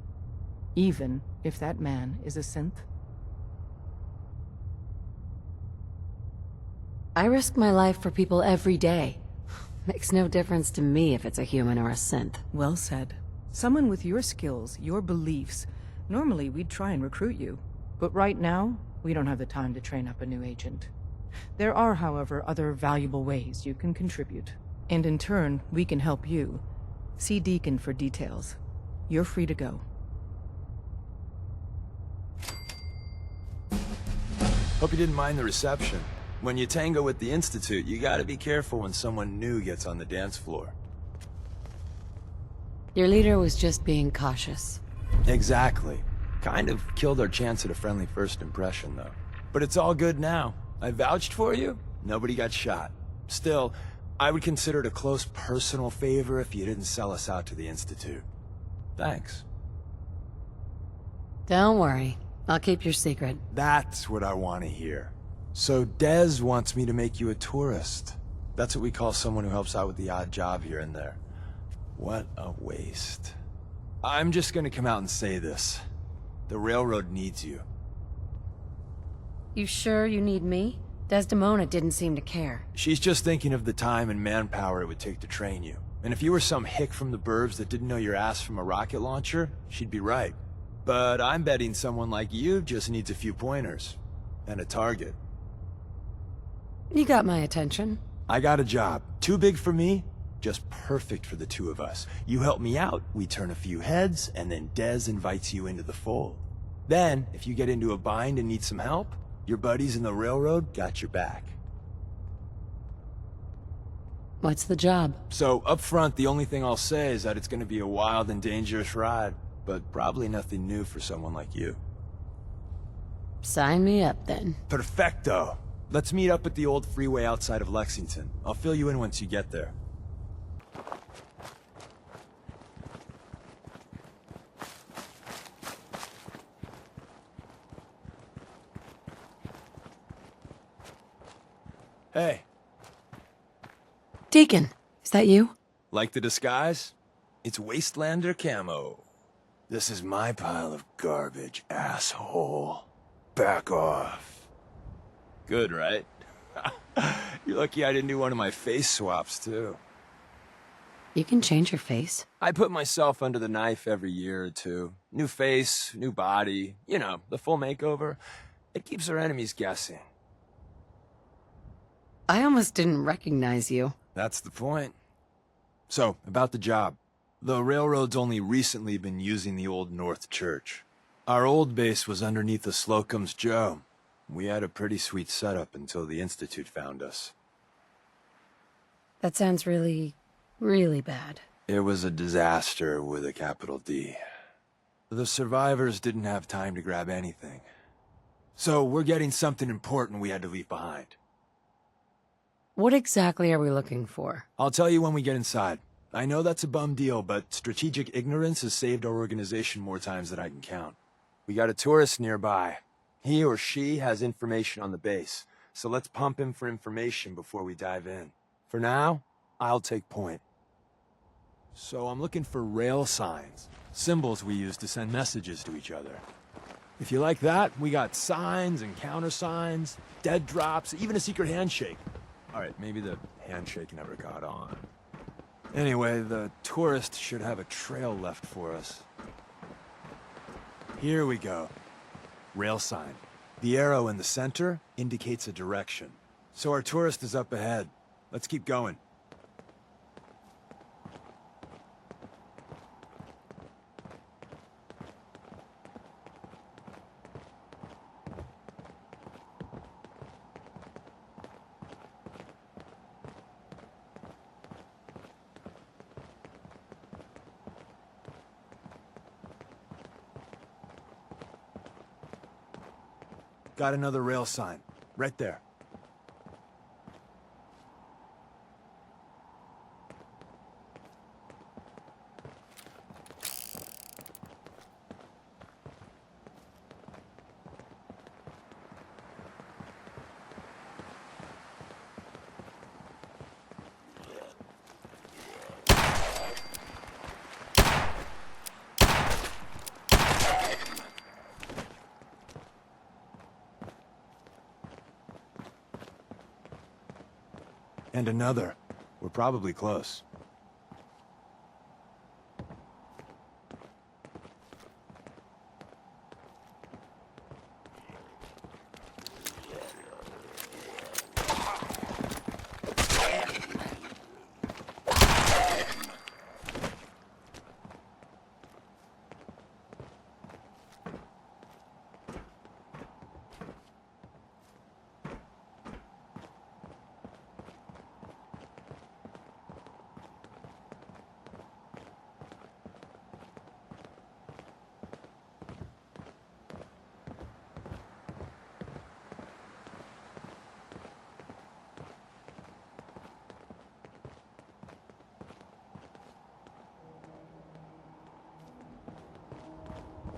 Even if that man is a synth? I risk my life for people every day. Makes no difference to me if it's a human or a synth. Well said. Someone with your skills, your beliefs. Normally, we'd try and recruit you. But right now, we don't have the time to train up a new agent. There are, however, other valuable ways you can contribute. And in turn, we can help you. See Deacon for details. You're free to go. Hope you didn't mind the reception. When you tango with the Institute, you gotta be careful when someone new gets on the dance floor. Your leader was just being cautious. Exactly. Kind of killed our chance at a friendly first impression, though. But it's all good now. I vouched for you, nobody got shot. Still, I would consider it a close personal favor if you didn't sell us out to the Institute. Thanks. Don't worry. I'll keep your secret. That's what I want to hear. So Dez wants me to make you a tourist. That's what we call someone who helps out with the odd job here and there. What a waste. I'm just gonna come out and say this. The railroad needs you. You sure you need me? Desdemona didn't seem to care. She's just thinking of the time and manpower it would take to train you. And if you were some hick from the burbs that didn't know your ass from a rocket launcher, she'd be right. But I'm betting someone like you just needs a few pointers. And a target. You got my attention. I got a job. Too big for me, just perfect for the two of us. You help me out, we turn a few heads, and then Dez invites you into the fold. Then, if you get into a bind and need some help, your buddies in the railroad got your back. What's the job? So, up front, the only thing I'll say is that it's gonna be a wild and dangerous ride, but probably nothing new for someone like you. Sign me up, then. Perfecto! Let's meet up at the old freeway outside of Lexington. I'll fill you in once you get there. Hey. Deacon, is that you? Like the disguise? It's Wastelander camo. This is my pile of garbage, asshole. Back off. Good, right? You're lucky I didn't do one of my face swaps, too. You can change your face. I put myself under the knife every year or two. New face, new body, you know, the full makeover. It keeps our enemies guessing. I almost didn't recognize you. That's the point. So, about the job. The railroad's only recently been using the old North Church. Our old base was underneath the Slocum's Joe. We had a pretty sweet setup until the Institute found us. That sounds really, really bad. It was a disaster with a capital D. The survivors didn't have time to grab anything. So we're getting something important we had to leave behind. What exactly are we looking for? I'll tell you when we get inside. I know that's a bum deal, but strategic ignorance has saved our organization more times than I can count. We got a tourist nearby. He or she has information on the base, so let's pump him for information before we dive in. For now, I'll take point. So I'm looking for rail signs, symbols we use to send messages to each other. If you like that, we got signs and countersigns, dead drops, even a secret handshake. Alright, maybe the handshake never got on. Anyway, the tourist should have a trail left for us. Here we go. Rail sign. The arrow in the center indicates a direction. So our tourist is up ahead. Let's keep going. Got another rail sign. Right there. And another. We're probably close.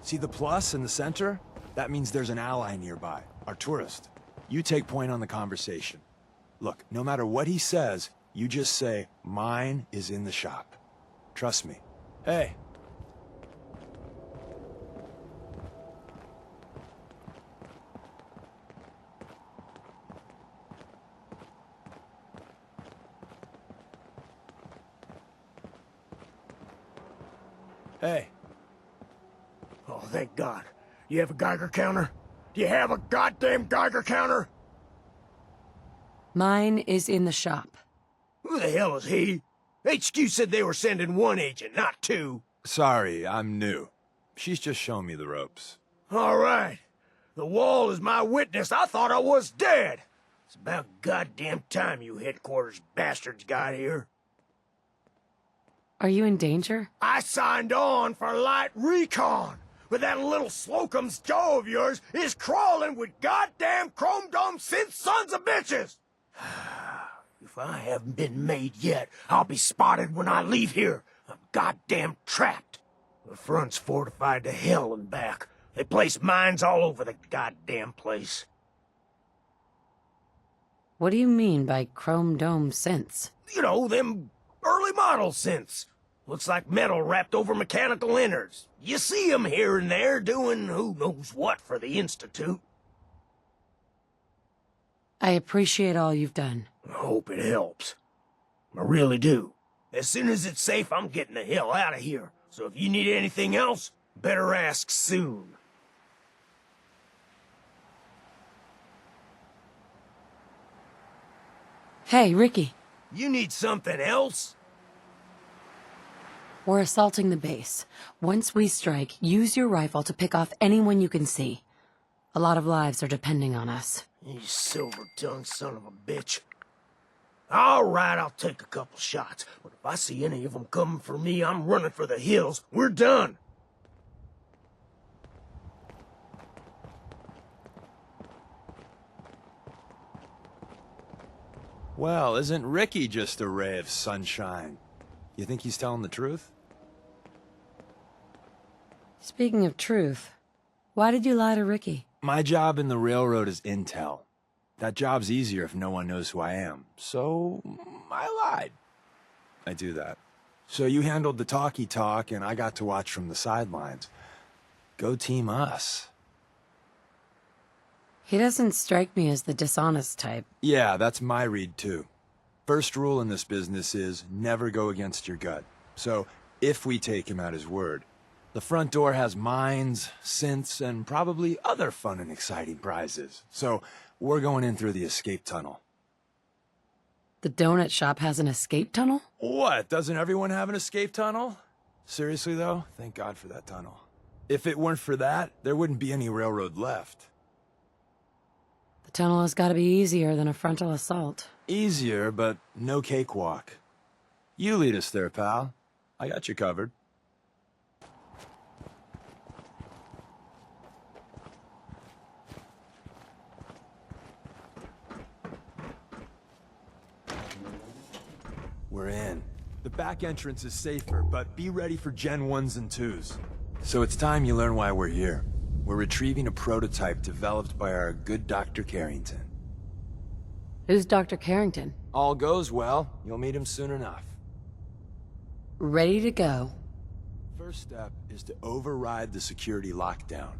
See the plus in the center? That means there's an ally nearby, our tourist. You take point on the conversation. Look, no matter what he says, you just say, mine is in the shop. Trust me. Hey. Hey. Oh, thank God. You have a Geiger counter? Do you have a goddamn Geiger counter? Mine is in the shop. Who the hell is he? HQ said they were sending one agent, not two. Sorry, I'm new. She's just showing me the ropes. All right. The wall is my witness. I thought I was dead. It's about goddamn time you headquarters bastards got here. Are you in danger? I signed on for light recon, but that little Slocum's Joe of yours is crawling with goddamn chrome dome synth sons of bitches! If I haven't been made yet, I'll be spotted when I leave here. I'm goddamn trapped. The front's fortified to hell and back. They place mines all over the goddamn place. What do you mean by chrome dome synths? You know, them early model synths. Looks like metal wrapped over mechanical innards. You see them here and there doing who knows what for the Institute. I appreciate all you've done. I hope it helps. I really do. As soon as it's safe, I'm getting the hell out of here. So if you need anything else, better ask soon. Hey, Ricky. You need something else? We're assaulting the base. Once we strike, use your rifle to pick off anyone you can see. A lot of lives are depending on us. You silver-tongued son of a bitch. All right, I'll take a couple shots, but if I see any of them coming for me, I'm running for the hills. We're done. Well, isn't Ricky just a ray of sunshine? You think he's telling the truth? Speaking of truth, why did you lie to Ricky? My job in the railroad is intel. That job's easier if no one knows who I am. So, I lied. I do that. So you handled the talky talk, and I got to watch from the sidelines. Go team us. He doesn't strike me as the dishonest type. Yeah, that's my read too. First rule in this business is never go against your gut. So, if we take him at his word, the front door has mines, synths, and probably other fun and exciting prizes. So, we're going in through the escape tunnel. The donut shop has an escape tunnel? What? Doesn't everyone have an escape tunnel? Seriously, though? Thank God for that tunnel. If it weren't for that, there wouldn't be any railroad left. The tunnel has got to be easier than a frontal assault. Easier, but no cakewalk. You lead us there, pal. I got you covered. We're in. The back entrance is safer, but be ready for Gen 1s and 2s. So it's time you learn why we're here. We're retrieving a prototype developed by our good Dr. Carrington. Who's Dr. Carrington? All goes well, you'll meet him soon enough. Ready to go. First step is to override the security lockdown.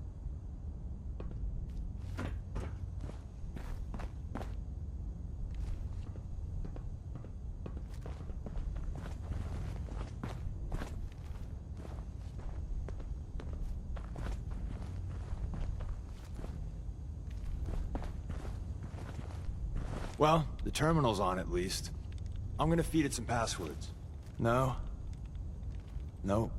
Well, the terminal's on at least. I'm gonna feed it some passwords. No. No.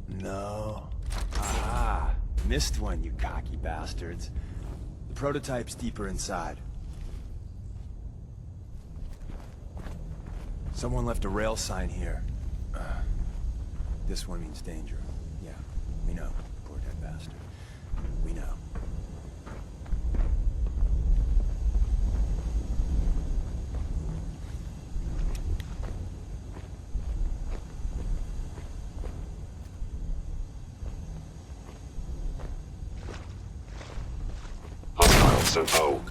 No. Ah, missed one, you cocky bastards. The prototype's deeper inside. Someone left a rail sign here. This one means danger. Yeah, we know. Poor dead bastard. We know. Hostile sent out.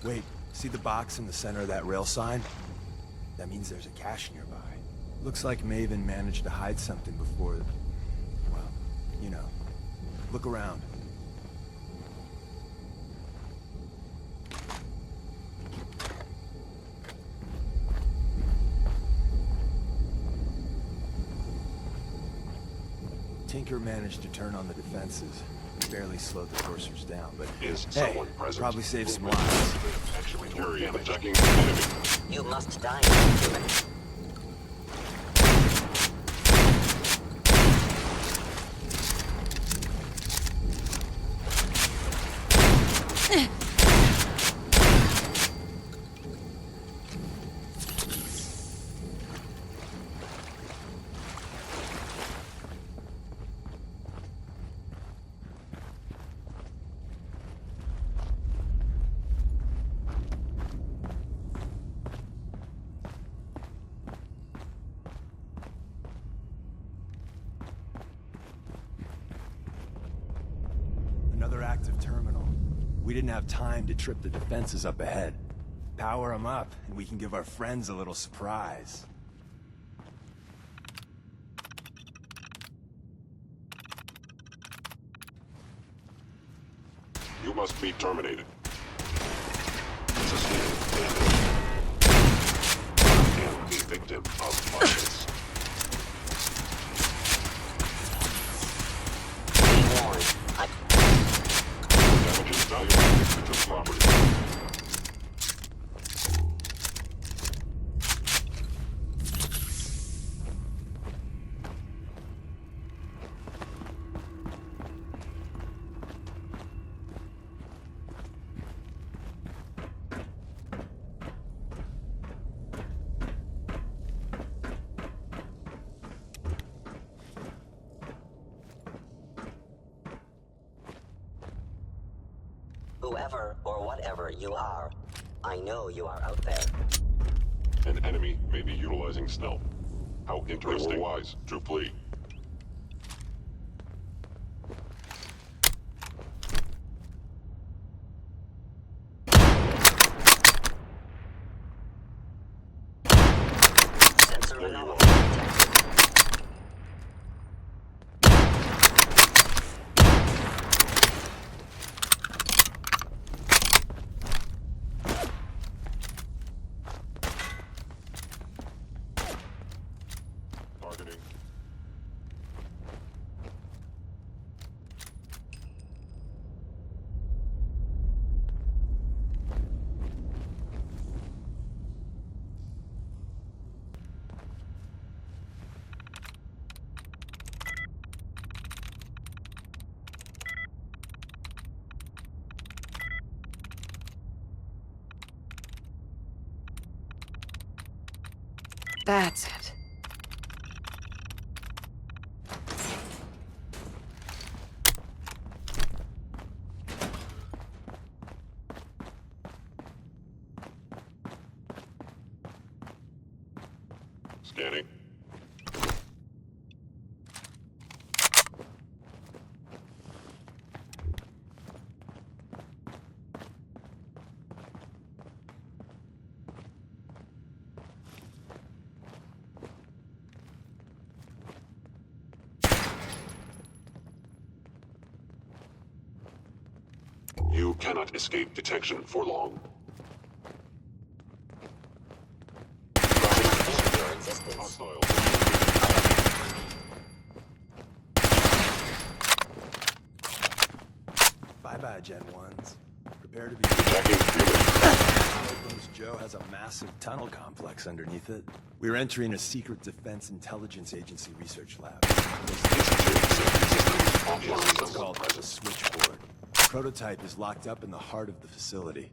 Wait, see the box in the center of that rail sign? That means there's a cache nearby. Looks like Maven managed to hide something before... well, you know. Look around. Tinker managed to turn on the defenses. Barely slowed the coursers down, but Is hey, someone present? probably saved some lives. Actually, carry an attacking enemy. You must die, human. Another active terminal. We didn't have time to trip the defenses up ahead. Power them up, and we can give our friends a little surprise. You must be terminated. Sustained damage. I am a victim of violence. Damage is valuable to property. Whoever or whatever you are, I know you are out there. An enemy may be utilizing stealth. How interesting. They were wise to flee. Sensor There you anomaly are. detected. Targeting. That's it. Scanning. You cannot escape detection for long. Bye-bye, Gen 1s. Prepare to be... Joe has a massive tunnel complex underneath it. We're entering a secret Defense Intelligence Agency research lab. It's called the switchboard. The prototype is locked up in the heart of the facility.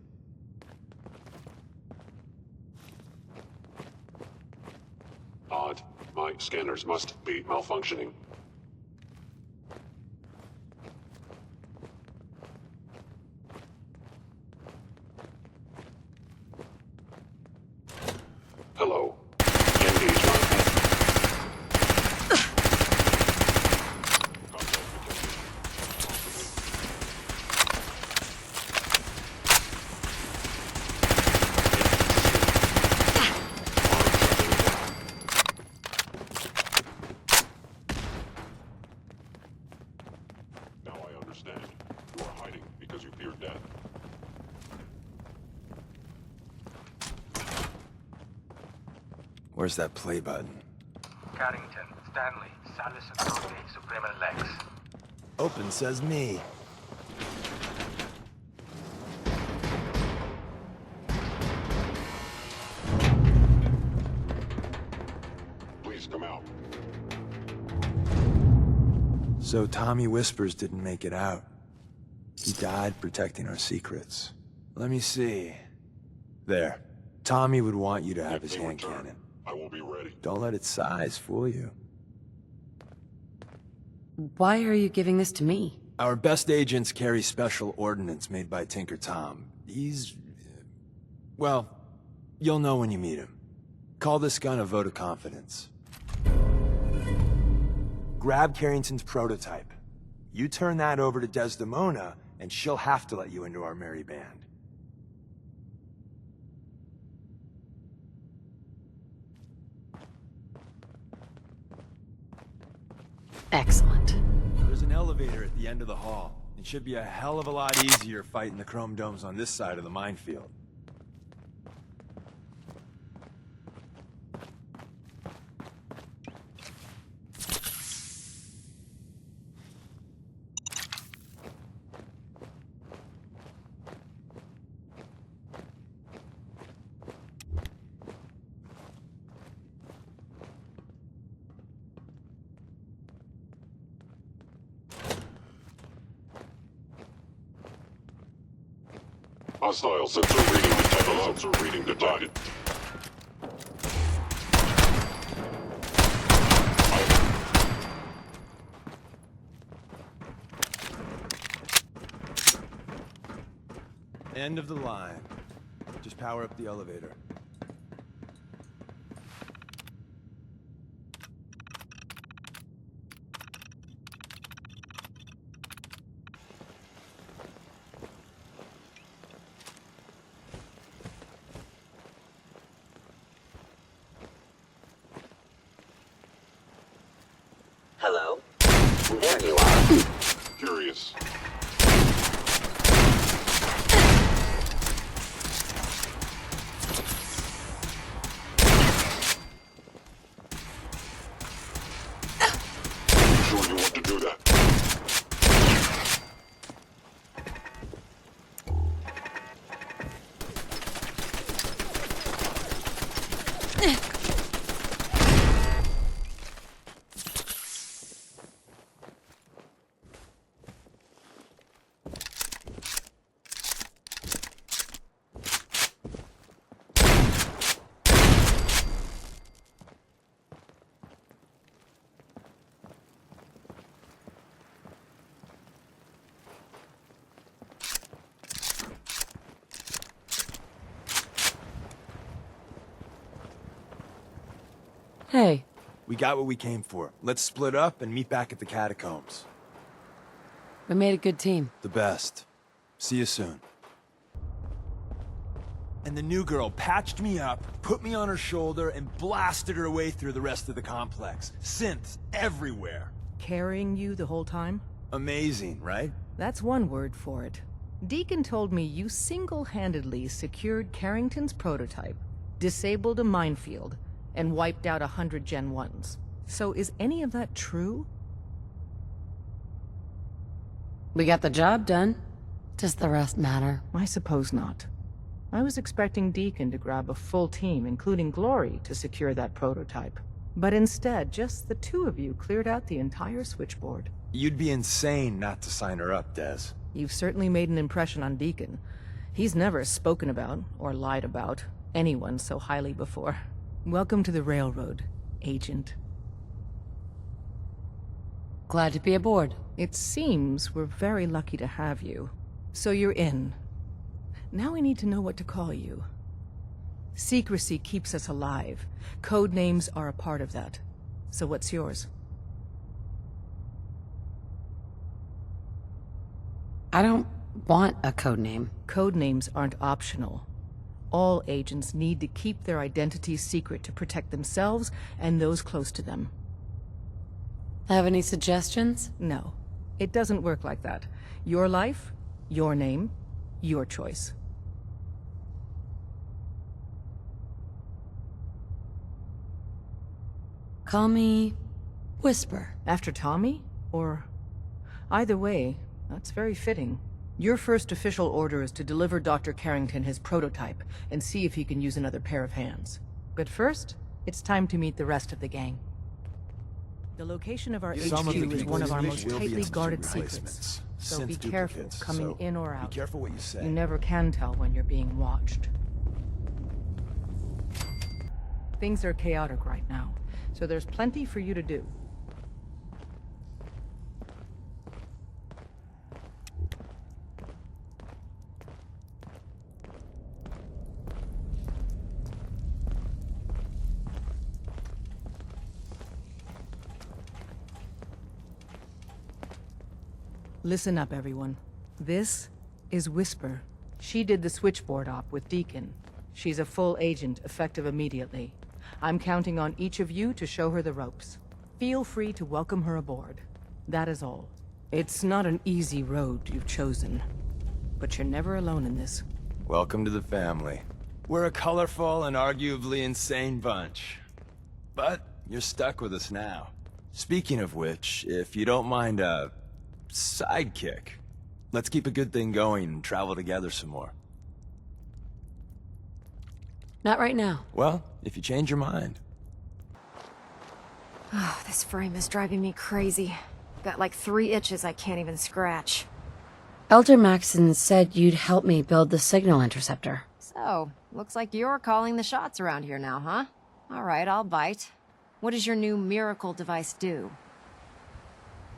Odd. My scanners must be malfunctioning. Hello. Engage my... Now I understand. You are hiding because you fear death. Where's that play button? Carrington, Stanley, Sanderson, Rodney, Supreme, and Lex. Open says me. Please come out. So Tommy Whispers didn't make it out. He died protecting our secrets. Let me see. There. Tommy would want you to have his hand cannon. I will be ready. Don't let its size fool you. Why are you giving this to me? Our best agents carry special ordnance made by Tinker Tom. He's... well, you'll know when you meet him. Call this gun a vote of confidence. Grab Carrington's prototype. You turn that over to Desdemona, and she'll have to let you into our merry band. Excellent. There's an elevator at the end of the hall. It should be a hell of a lot easier fighting the chrome domes on this side of the minefield. Hostile sensor reading detected. Sensor reading detected. End of the line. Just power up the elevator. Hello? There you are. Curious. Sure you want to do that? Hey. We got what we came for. Let's split up and meet back at the catacombs. We made a good team. The best. See you soon. And the new girl patched me up, put me on her shoulder, and blasted her way through the rest of the complex. Synths everywhere. Carrying you the whole time? Amazing, right? That's one word for it. Deacon told me you single-handedly secured Carrington's prototype, disabled a minefield, and wiped out 100 Gen 1s. So is any of that true? We got the job done. Does the rest matter? I suppose not. I was expecting Deacon to grab a full team, including Glory, to secure that prototype. But instead, just the two of you cleared out the entire switchboard. You'd be insane not to sign her up, Des. You've certainly made an impression on Deacon. He's never spoken about, or lied about, anyone so highly before. Welcome to the Railroad, Agent. Glad to be aboard. It seems we're very lucky to have you. So you're in. Now we need to know what to call you. Secrecy keeps us alive. Code names are a part of that. So what's yours? I don't want a code name. Code names aren't optional. All agents need to keep their identities secret to protect themselves and those close to them. Have any suggestions? No. It doesn't work like that. Your life, your name, your choice. Call me Whisper. After Tommy? Or... Either way, that's very fitting. Your first official order is to deliver Dr. Carrington his prototype and see if he can use another pair of hands. But first, it's time to meet the rest of the gang. The location of our HQ is one of our most tightly guarded secrets. So be careful coming in or out. Be careful what you say. You never can tell when you're being watched. Things are chaotic right now, so there's plenty for you to do. Listen up, everyone. This is Whisper. She did the switchboard op with Deacon. She's a full agent, effective immediately. I'm counting on each of you to show her the ropes. Feel free to welcome her aboard. That is all. It's not an easy road you've chosen, but you're never alone in this. Welcome to the family. We're a colorful and arguably insane bunch. But you're stuck with us now. Speaking of which, if you don't mind a sidekick, let's keep a good thing going and travel together some more. Not right now. Well, if you change your mind. Oh, this frame is driving me crazy. Got like 3 itches I can't even scratch. Elder Maxon said you'd help me build the signal interceptor. So, looks like you're calling the shots around here now, huh? Alright, I'll bite. What does your new miracle device do?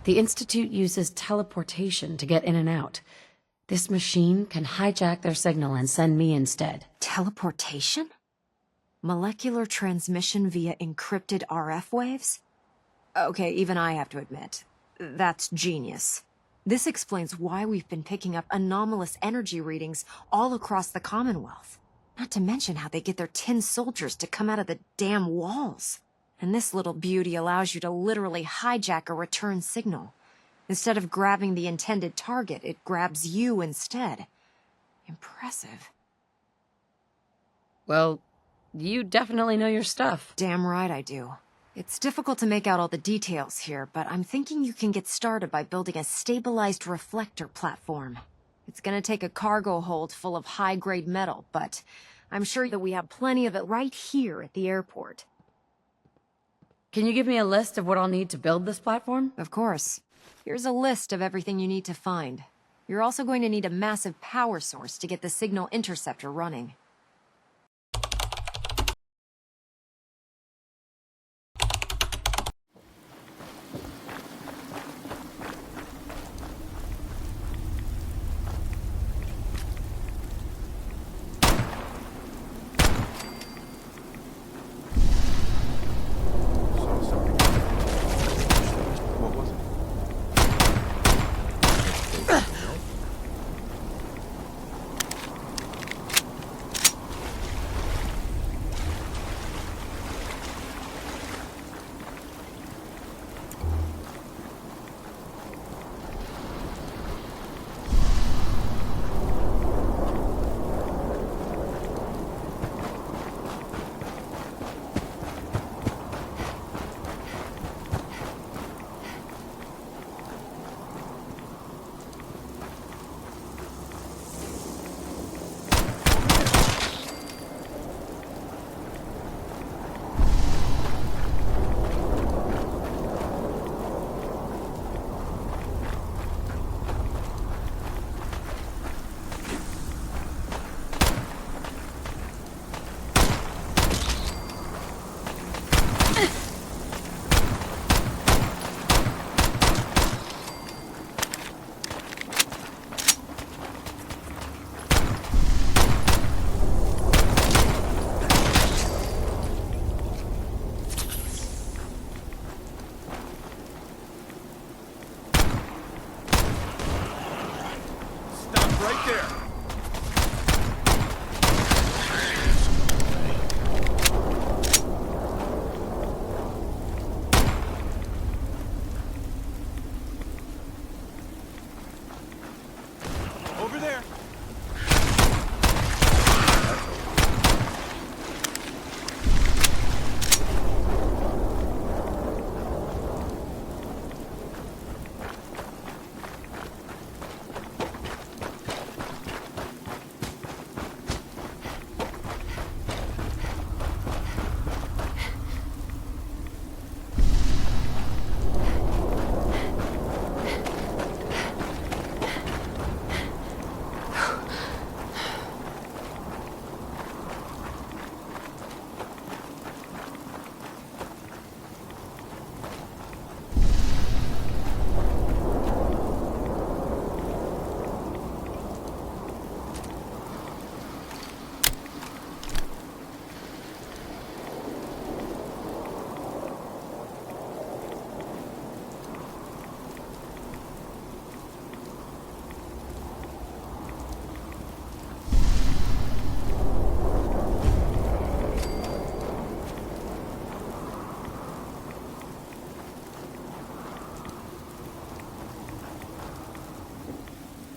The Institute uses teleportation to get in and out. This machine can hijack their signal and send me instead. Teleportation? Molecular transmission via encrypted RF waves? Okay, even I have to admit, that's genius. This explains why we've been picking up anomalous energy readings all across the Commonwealth. Not to mention how they get their tin soldiers to come out of the damn walls. And this little beauty allows you to literally hijack a return signal. Instead of grabbing the intended target, it grabs you instead. Impressive. Well, you definitely know your stuff. Damn right I do. It's difficult to make out all the details here, but I'm thinking you can get started by building a stabilized reflector platform. It's gonna take a cargo hold full of high-grade metal, but I'm sure that we have plenty of it right here at the airport. Can you give me a list of what I'll need to build this platform? Of course. Here's a list of everything you need to find. You're also going to need a massive power source to get the signal interceptor running. right there. Over there.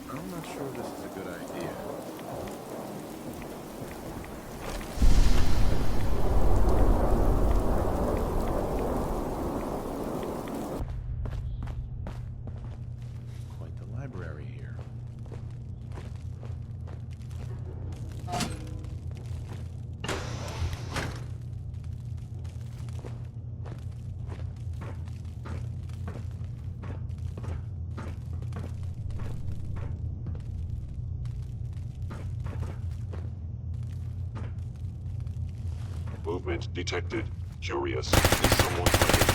I'm not sure this is a good idea. Quite the library here. Movement detected. Curious. Is someone hiding?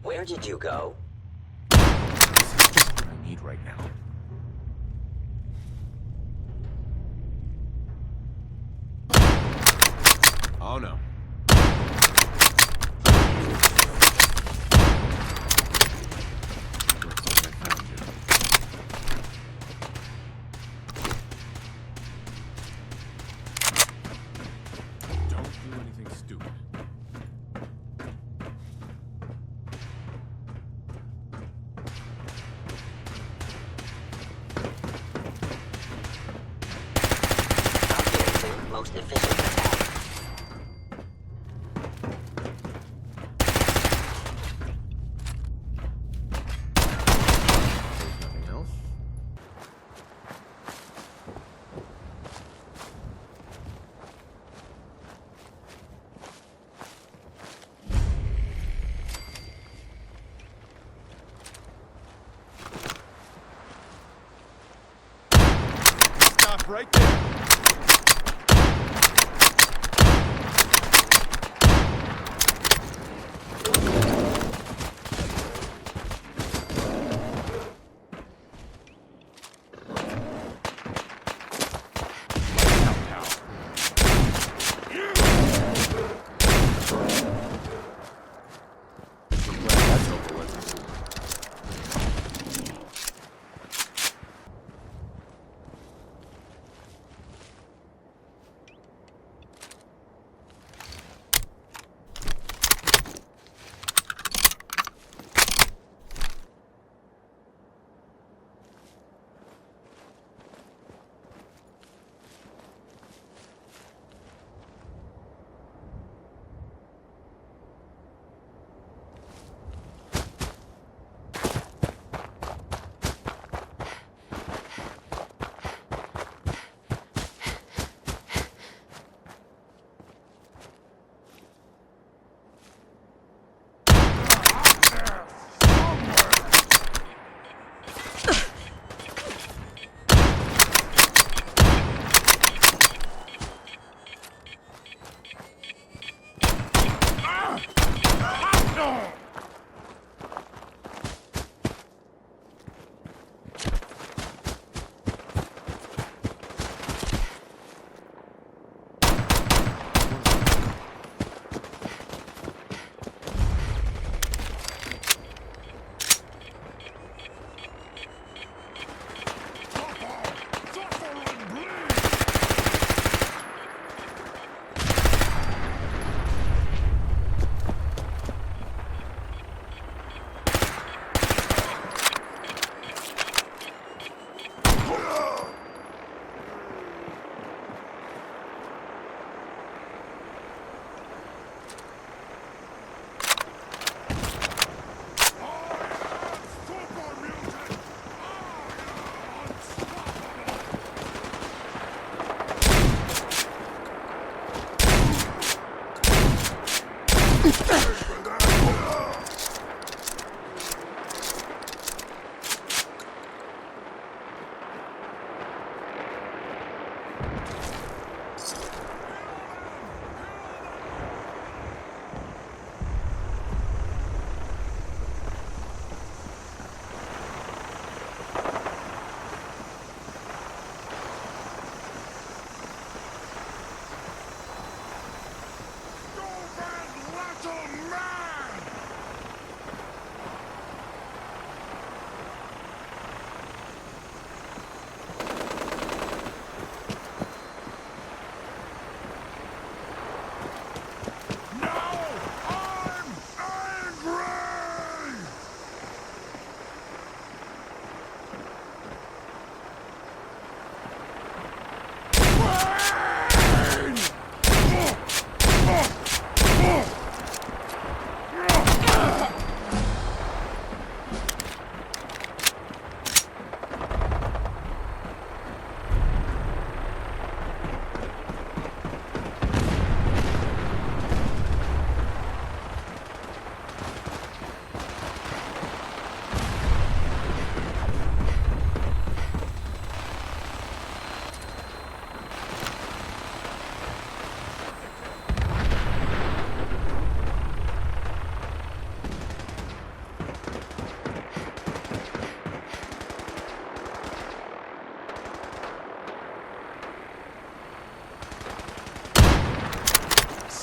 Where did you go? This is just what I need right now. Oh no. Don't do anything stupid. Calculating most efficient attack. Nothing else? Stop right there. That's over with.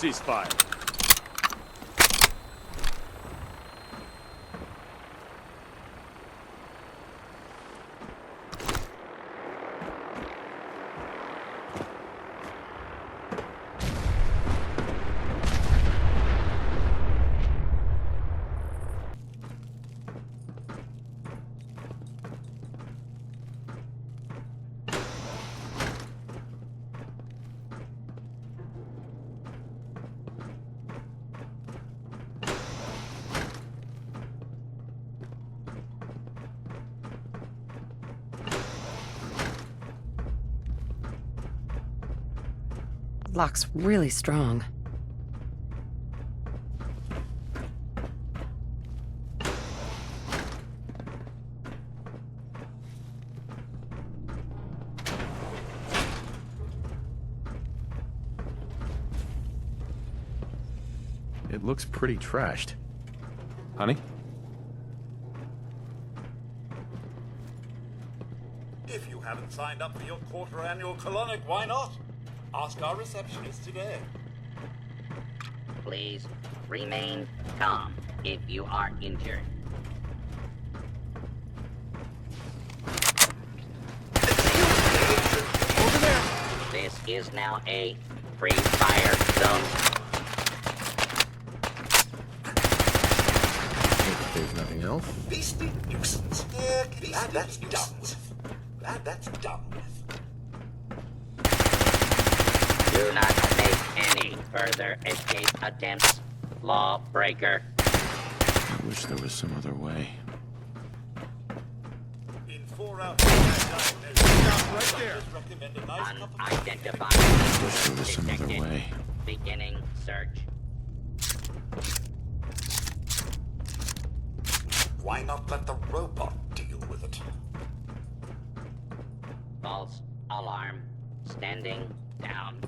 ceasefire. Lock's really strong. It looks pretty trashed. Honey? If you haven't signed up for your quarter-annual colonic, why not? Ask our receptionist today. Please remain calm if you are injured. Over there! This is now a free fire zone. If there's nothing else. Beastly nuisance. Glad that's done with. Glad that's done with. Do not make any further escape attempts, lawbreaker. I wish there was some other way. In 4 hours, stop right there. Recommend a nice cup of Unidentified. I wish there was some other way. Beginning search. Why not let the robot deal with it? False alarm. Standing down.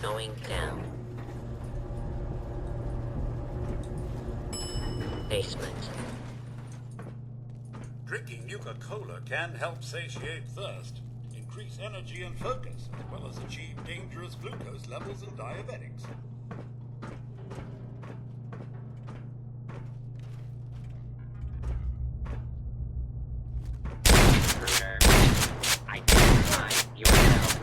Going down. Basement. Drinking Nuka-Cola can help satiate thirst, increase energy and focus, as well as achieve dangerous glucose levels in diabetics. Intruder. Identify yourself.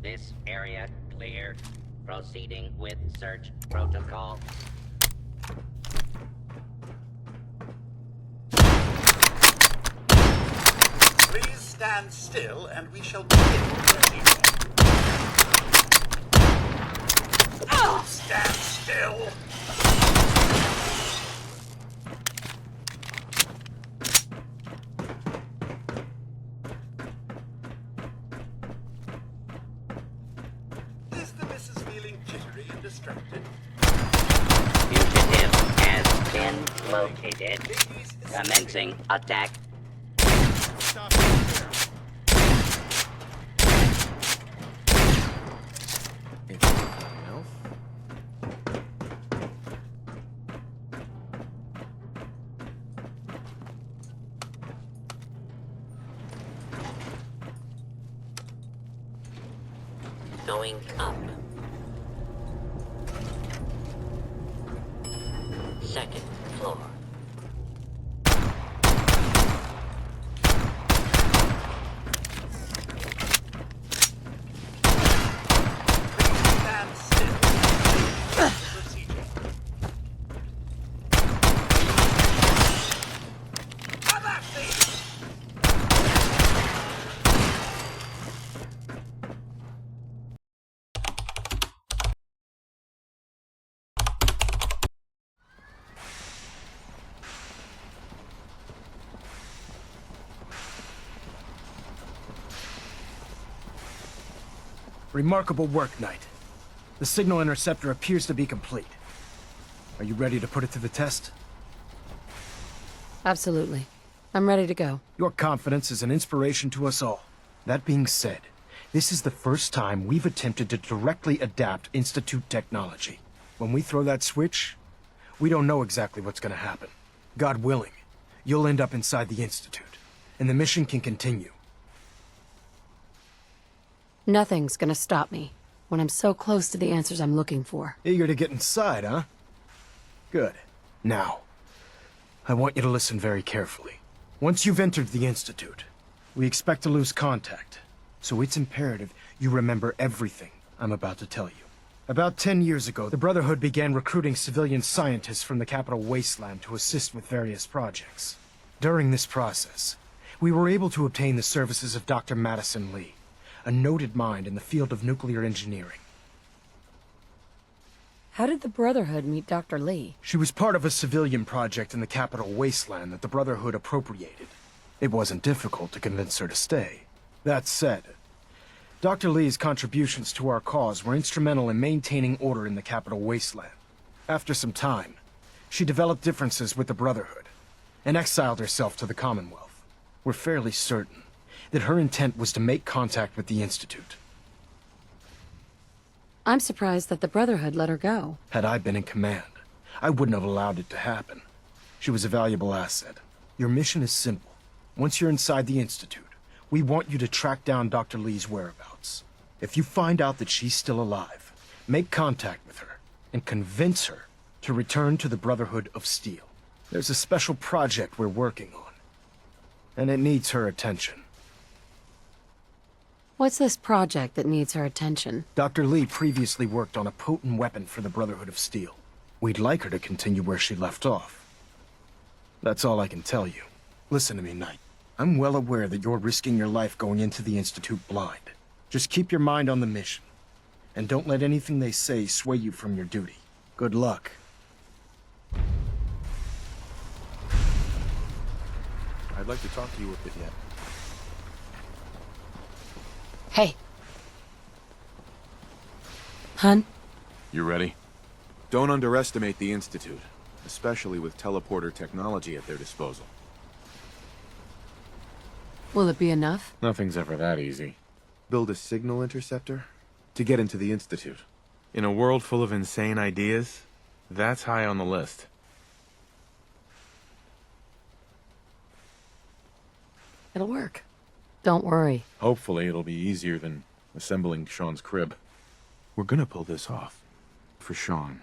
This area clear. Proceeding with search protocol. Please stand still and we shall begin procedure. Stand still! Is the missus feeling jittery and distracted? Fugitive has been located. Commencing attack. Stop right there. Anything else? Going up. Second floor. Stand still. Procedure. Have at thee! Remarkable work, Knight. The signal interceptor appears to be complete. Are you ready to put it to the test? Absolutely. I'm ready to go. Your confidence is an inspiration to us all. That being said, This is the first time we've attempted to directly adapt Institute technology. When we throw that switch, we don't know exactly what's gonna happen. God willing, you'll end up inside the Institute, and the mission can continue. Nothing's gonna stop me when I'm so close to the answers I'm looking for. Eager to get inside, huh? Good. Now, I want you to listen very carefully. Once you've entered the Institute, we expect to lose contact, so it's imperative you remember everything I'm about to tell you. About 10 years ago, the Brotherhood began recruiting civilian scientists from the capital wasteland to assist with various projects. During this process, we were able to obtain the services of Dr. Madison Lee, a noted mind in the field of nuclear engineering. How did the Brotherhood meet Dr. Lee? She was part of a civilian project in the capital wasteland that the Brotherhood appropriated. It wasn't difficult to convince her to stay. That said, Dr. Lee's contributions to our cause were instrumental in maintaining order in the capital wasteland. After some time, she developed differences with the Brotherhood and exiled herself to the Commonwealth. We're fairly certain that her intent was to make contact with the Institute. I'm surprised that the Brotherhood let her go. Had I been in command, I wouldn't have allowed it to happen. She was a valuable asset. Your mission is simple. Once you're inside the Institute, we want you to track down Dr. Lee's whereabouts. If you find out that she's still alive, make contact with her and convince her to return to the Brotherhood of Steel. There's a special project we're working on, and it needs her attention. What's this project that needs her attention? Dr. Lee previously worked on a potent weapon for the Brotherhood of Steel. We'd like her to continue where she left off. That's all I can tell you. Listen to me, Knight. I'm well aware that you're risking your life going into the Institute blind. Just keep your mind on the mission, and don't let anything they say sway you from your duty. Good luck. I'd like to talk to you a bit yet. Hey. Hun? You ready? Don't underestimate the Institute, especially with teleporter technology at their disposal. Will it be enough? Nothing's ever that easy. Build a signal interceptor to get into the Institute. In a world full of insane ideas, that's high on the list. It'll work. Don't worry. Hopefully it'll be easier than assembling Shaun's crib. We're gonna pull this off. For Shaun.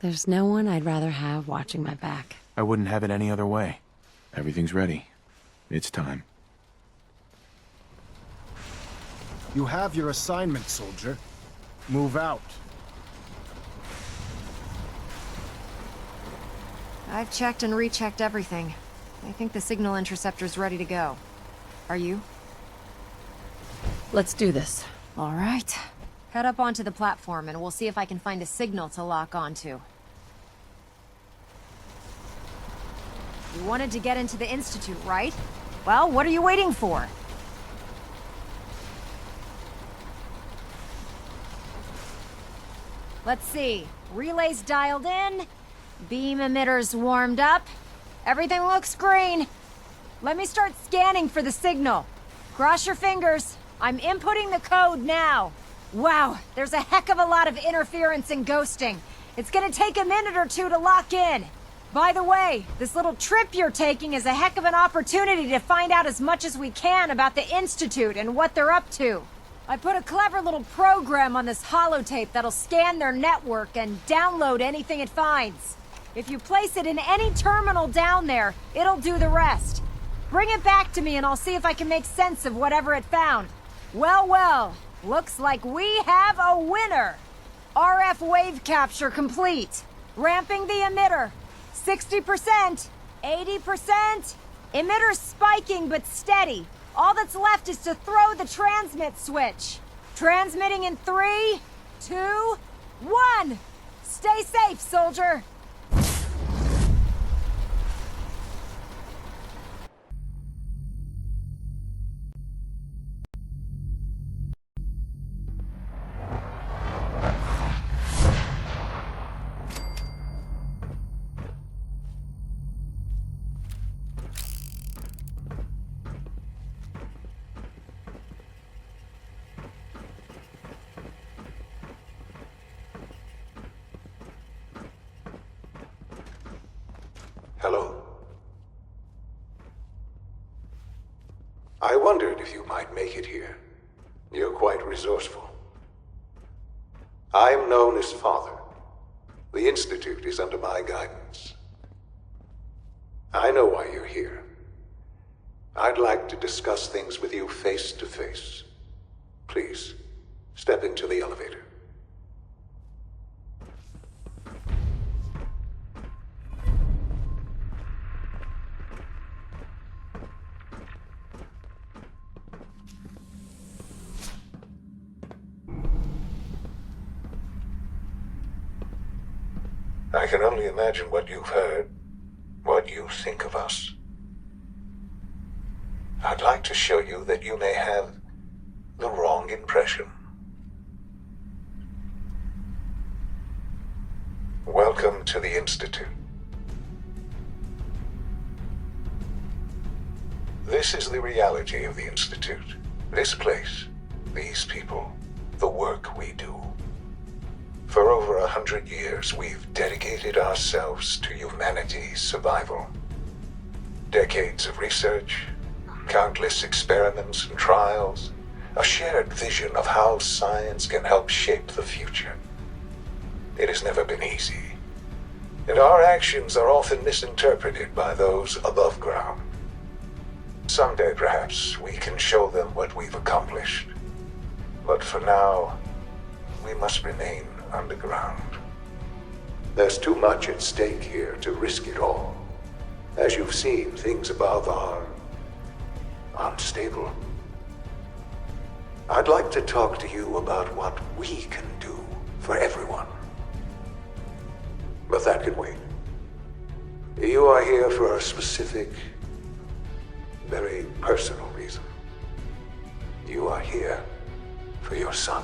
There's no one I'd rather have watching my back. I wouldn't have it any other way. Everything's ready. It's time. You have your assignment, soldier. Move out. I've checked and rechecked everything. I think the signal interceptor's ready to go. Are you? Let's do this. All right. Head up onto the platform and we'll see if I can find a signal to lock onto. You wanted to get into the Institute, right? Well, what are you waiting for? Let's see. Relays dialed in. Beam emitters warmed up. Everything looks green. Let me start scanning for the signal. Cross your fingers. I'm inputting the code now. Wow, there's a heck of a lot of interference and ghosting. It's gonna take a minute or two to lock in. By the way, this little trip you're taking is a heck of an opportunity to find out as much as we can about the Institute and what they're up to. I put a clever little program on this holotape that'll scan their network and download anything it finds. If you place it in any terminal down there, it'll do the rest. Bring it back to me and I'll see if I can make sense of whatever it found. Well, well, looks like we have a winner. RF wave capture complete. Ramping the emitter. 60%, 80%. Emitter's spiking but steady. All that's left is to throw the transmit switch. Transmitting in 3, 2, 1. Stay safe, soldier. I wondered if you might make it here. You're quite resourceful. I am known as Father. The Institute is under my guidance. I know why you're here. I'd like to discuss things with you face to face. Please, step into the elevator. I can only imagine what you've heard, what you think of us. I'd like to show you that you may have the wrong impression. Welcome to the Institute. This is the reality of the Institute. This place, these people, the work we do. For over 100 years, we've dedicated ourselves to humanity's survival. Decades of research, countless experiments and trials, a shared vision of how science can help shape the future. It has never been easy, and our actions are often misinterpreted by those above ground. Someday, perhaps, we can show them what we've accomplished. But for now, we must remain underground. There's too much at stake here to risk it all. As you've seen, things above are unstable. I'd like to talk to you about what we can do for everyone. But that can wait. You are here for a specific, very personal reason. You are here for your son.